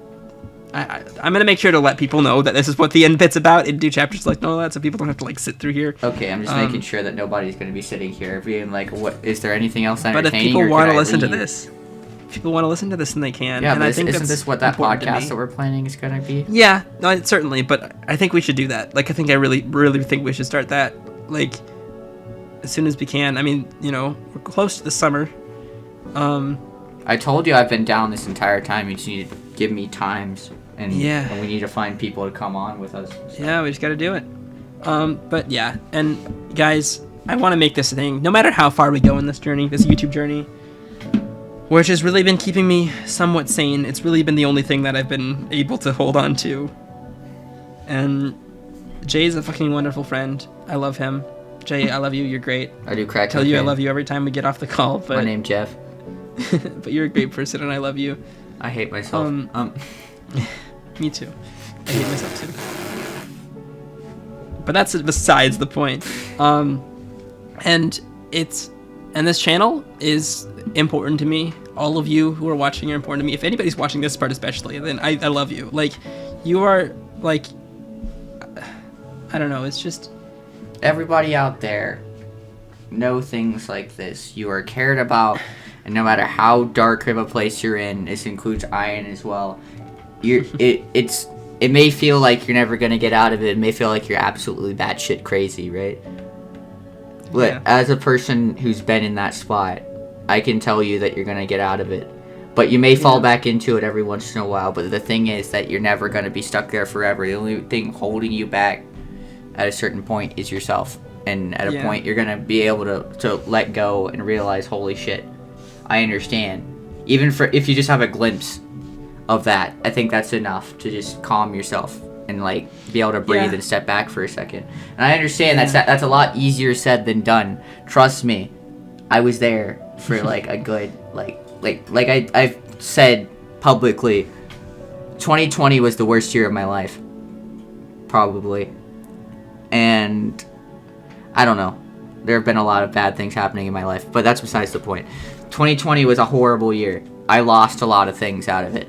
I'm gonna make sure to let people know that this is what the end bit's about and do chapters like no that, so people don't have to like sit through here. Okay, I'm just making sure that nobody's gonna be sitting here being like, what is there anything else entertaining? But if people want to listen to this, then they can. Yeah, and but I think isn't this what that podcast that we're planning is gonna be? Yeah, no, certainly. But I think we should do that. Like, I think I really, really think we should start that like as soon as we can. I mean, we're close to the summer. I told you I've been down this entire time. You just need to give me times. And we need to find people to come on with us. So. Yeah, we just got to do it. But yeah, and guys, I want to make this a thing. No matter how far we go in this journey, this YouTube journey, which has really been keeping me somewhat sane. It's really been the only thing that I've been able to hold on to. And Jay's a fucking wonderful friend. I love him. Jay, I love you. You're great. I do crack. Tell you I love you every time we get off the call. But my name's Jeff. But you're a great person, and I love you. I hate myself. Me too. I hate myself too. But that's besides the point. And this channel is important to me. All of you who are watching are important to me. If anybody's watching this part especially, then I love you. Like, you are, like, I don't know, it's just... Everybody out there know things like this. You are cared about, and no matter how dark of a place you're in, this includes Ian as well. It may feel like you're never gonna get out of it. It may feel like you're absolutely batshit crazy, right? But yeah. As a person who's been in that spot, I can tell you that you're gonna get out of it. But you may fall back into it every once in a while. But the thing is that you're never gonna be stuck there forever. The only thing holding you back at a certain point is yourself. And at a point, you're gonna be able to let go and realize, holy shit, I understand. Even if you just have a glimpse of that, I think that's enough to just calm yourself and like be able to breathe and step back for a second. And I understand that's a lot easier said than done. Trust me, I was there for like a good I've said publicly, 2020 was the worst year of my life, probably. And I don't know, there have been a lot of bad things happening in my life, but that's besides the point. 2020 was a horrible year. I lost a lot of things out of it.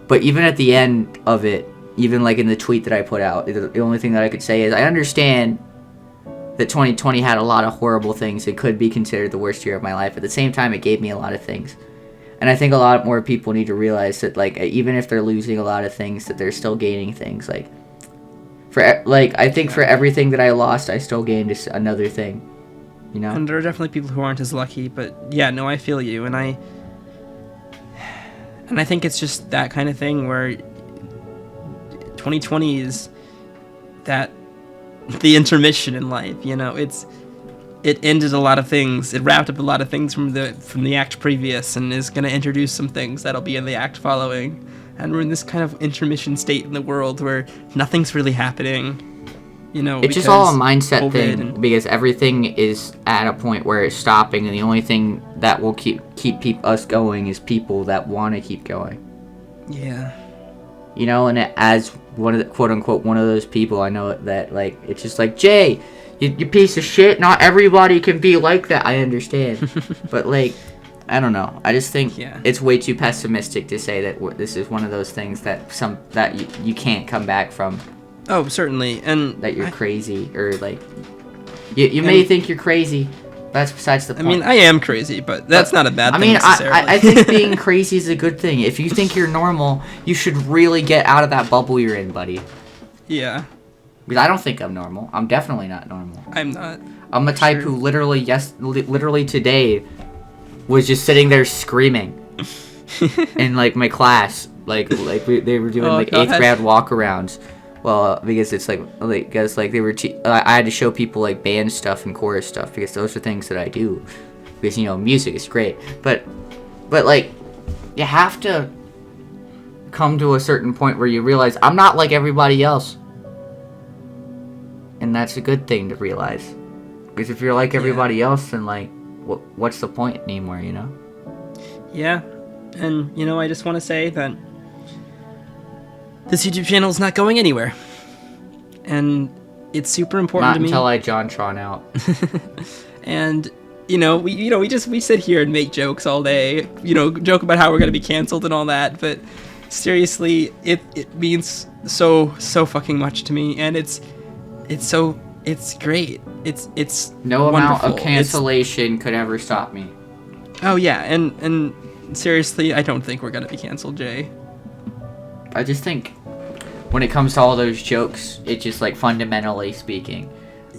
But even at the end of it, even like in the tweet that I put out, the only thing that I could say is I understand that 2020 had a lot of horrible things. It could be considered the worst year of my life. At the same time, it gave me a lot of things. And I think a lot more people need to realize that, like, even if they're losing a lot of things, that they're still gaining things. I think for everything that I lost, I still gained another thing. You know? And there are definitely people who aren't as lucky, but yeah, no, I feel you. And I think it's just that kind of thing where 2020 is the intermission in life, it ended a lot of things. It wrapped up a lot of things from the act previous and is going to introduce some things that'll be in the act following. And we're in this kind of intermission state in the world where nothing's really happening. It's just all a mindset thing, because everything is at a point where it's stopping, and the only thing that will keep us going is people that want to keep going. Yeah. And as one of the quote unquote one of those people, I know that like it's just like, Jay, you piece of shit. Not everybody can be like that. I understand, but like, I don't know. I just think it's way too pessimistic to say that this is one of those things that you can't come back from. Oh, certainly, and that you're crazy, or like you may think you're crazy. That's besides the point. I mean, I am crazy, but that's not a bad thing necessarily. I think being crazy is a good thing. If you think you're normal, you should really get out of that bubble you're in, buddy. Yeah. Because I don't think I'm normal. I'm definitely not normal. I'm not. I'm the type who literally today was just sitting there screaming in like my class, they were doing 8th grade walkarounds. Well, because it's they were. I had to show people like band stuff and chorus stuff, because those are things that I do. Because music is great, but like, you have to come to a certain point where you realize I'm not like everybody else, and that's a good thing to realize. Because if you're like everybody else, then like, what's the point anymore? Yeah, and I just want to say that this YouTube channel is not going anywhere, and it's super important to me. Not until I JonTron out. And we sit here and make jokes all day, joke about how we're gonna be canceled and all that, but seriously, it means so fucking much to me, and it's great. It's no amount wonderful. of cancellation could ever stop me. Oh yeah, and seriously, I don't think we're gonna be canceled, Jay. I just think when it comes to all those jokes, it's just like fundamentally speaking.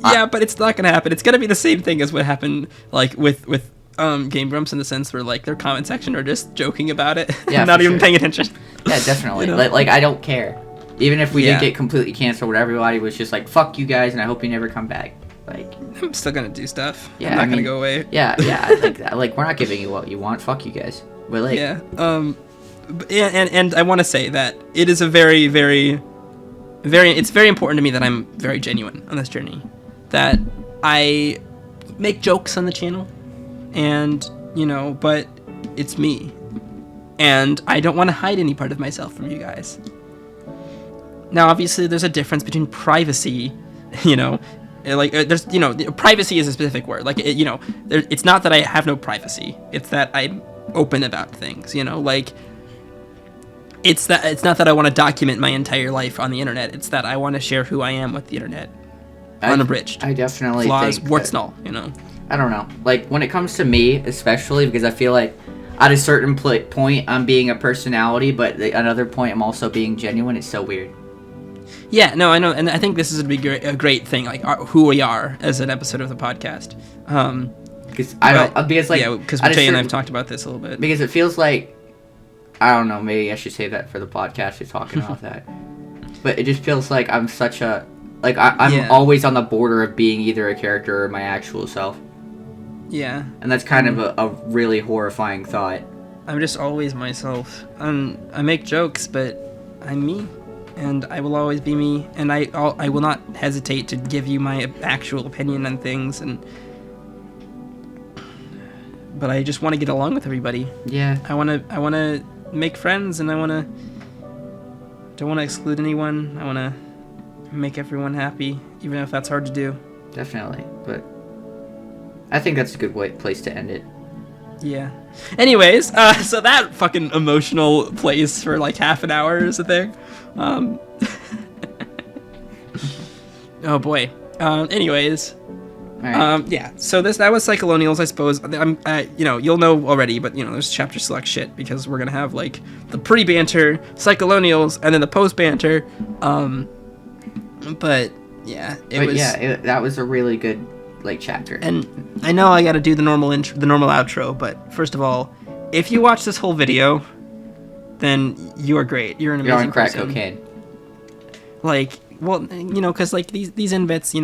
Yeah, but it's not gonna happen. It's gonna be the same thing as what happened like with Game Grumps, in the sense where like their comment section are just joking about it, Yeah, not for even sure. paying attention. Yeah, definitely. You know? Like I don't care. Even if we Yeah. did get completely canceled, where everybody was just like, "Fuck you guys," and I hope you never come back. Like, I'm still gonna do stuff. Yeah, I'm not I gonna mean, go away. yeah, like we're not giving you what you want. Fuck you guys. But like, Yeah. And I want to say that it is a very, very, it's very important to me that I'm very genuine on this journey. That I make jokes on the channel, and but it's me, and I don't want to hide any part of myself from you guys. Now, obviously, there's a difference between privacy, there's, privacy is a specific word. Like, it's not that I have no privacy. It's that I'm open about things, like, it's not that I want to document my entire life on the internet. It's that I want to share who I am with the internet. Unabridged. I definitely flaws, think warts and that, all, I don't know. Like, when it comes to me, especially, because I feel like at a certain point, I'm being a personality, but at another point, I'm also being genuine. It's so weird. Yeah, no, I know, and I think this is a great thing, like who we are as an episode of the podcast. Because because Jay and I have talked about this a little bit. Because it feels like, I don't know, maybe I should say that for the podcast. You're talking about that, but it just feels like I'm such a I'm always on the border of being either a character or my actual self. Yeah, and that's kind of a really horrifying thought. I'm just always myself. I make jokes, but I'm me. And I will always be me, and I will not hesitate to give you my actual opinion on things, but I just want to get along with everybody. Yeah. I want to make friends, and don't want to exclude anyone. I want to make everyone happy, even if that's hard to do. Definitely, but I think that's a good place to end it. Yeah. Anyways, so that fucking emotional place for like half an hour is a thing. Oh boy. Anyways. Right. Yeah. So that was Psycholonials, I suppose. You'll know already, but there's chapter select shit, because we're gonna have like the pre-banter, Psycholonials, and then the post-banter. But yeah, that was a really good chapter. And I know I got to do the normal outro, but first of all, if you watch this whole video, then you are great. You're an amazing You're on crack person. cocaine. Because these embeds,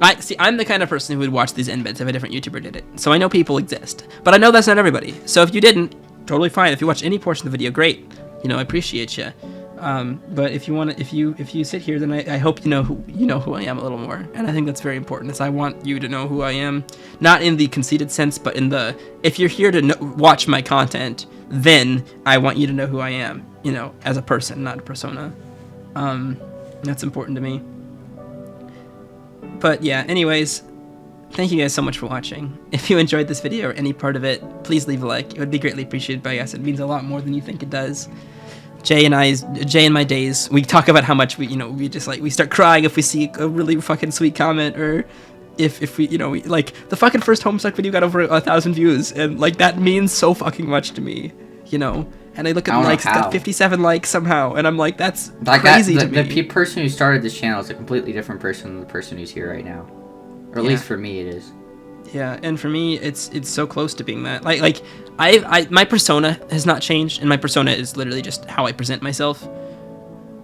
I see. I'm the kind of person who would watch these embeds if a different YouTuber did it. So I know people exist, but I know that's not everybody. So if you didn't, totally fine. If you watch any portion of the video, great. I appreciate you. But if you sit here, then I hope you know who I am a little more, and I think that's very important. Is I want you to know who I am, not in the conceited sense, but in the, if you're here to watch my content, then I want you to know who I am, as a person, not a persona. That's important to me. But yeah, anyways, thank you guys so much for watching. If you enjoyed this video or any part of it, please leave a like. It would be greatly appreciated by us. It means a lot more than you think it does. Jay and my days, we talk about how much we start crying if we see a really fucking sweet comment, or if we, the fucking first Homestuck video got over 1,000 views, and that means so fucking much to me, and I look at the likes, it's got 57 likes somehow, and I'm like, that's crazy to me. The person who started this channel is a completely different person than the person who's here right now, or at least for me it is. Yeah, and for me, it's so close to being that. My persona has not changed, and my persona is literally just how I present myself.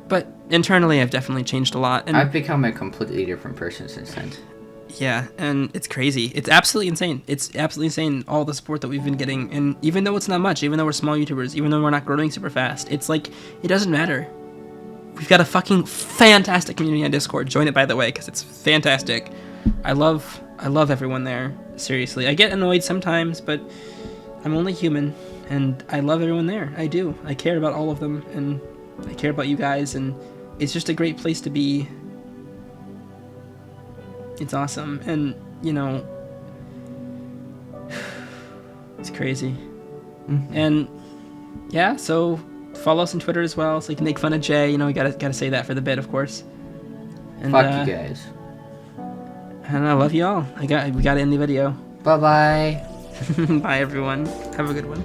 But internally, I've definitely changed a lot. And I've become a completely different person since then. Yeah, and it's crazy. It's absolutely insane. It's absolutely insane, all the support that we've been getting. And even though it's not much, even though we're small YouTubers, even though we're not growing super fast, it's like, it doesn't matter. We've got a fucking fantastic community on Discord. Join it, by the way, because it's fantastic. I love everyone there. Seriously, I get annoyed sometimes, but I'm only human, and I love everyone there. I do. I care about all of them, and I care about you guys, and it's just a great place to be. It's awesome, and it's crazy. Mm-hmm. And yeah, so follow us on Twitter as well, so you can make fun of Jay. You know, we gotta say that for the bit, of course. And, Fuck you guys. And I love you all. We gotta end the video. Bye bye. Bye everyone. Have a good one.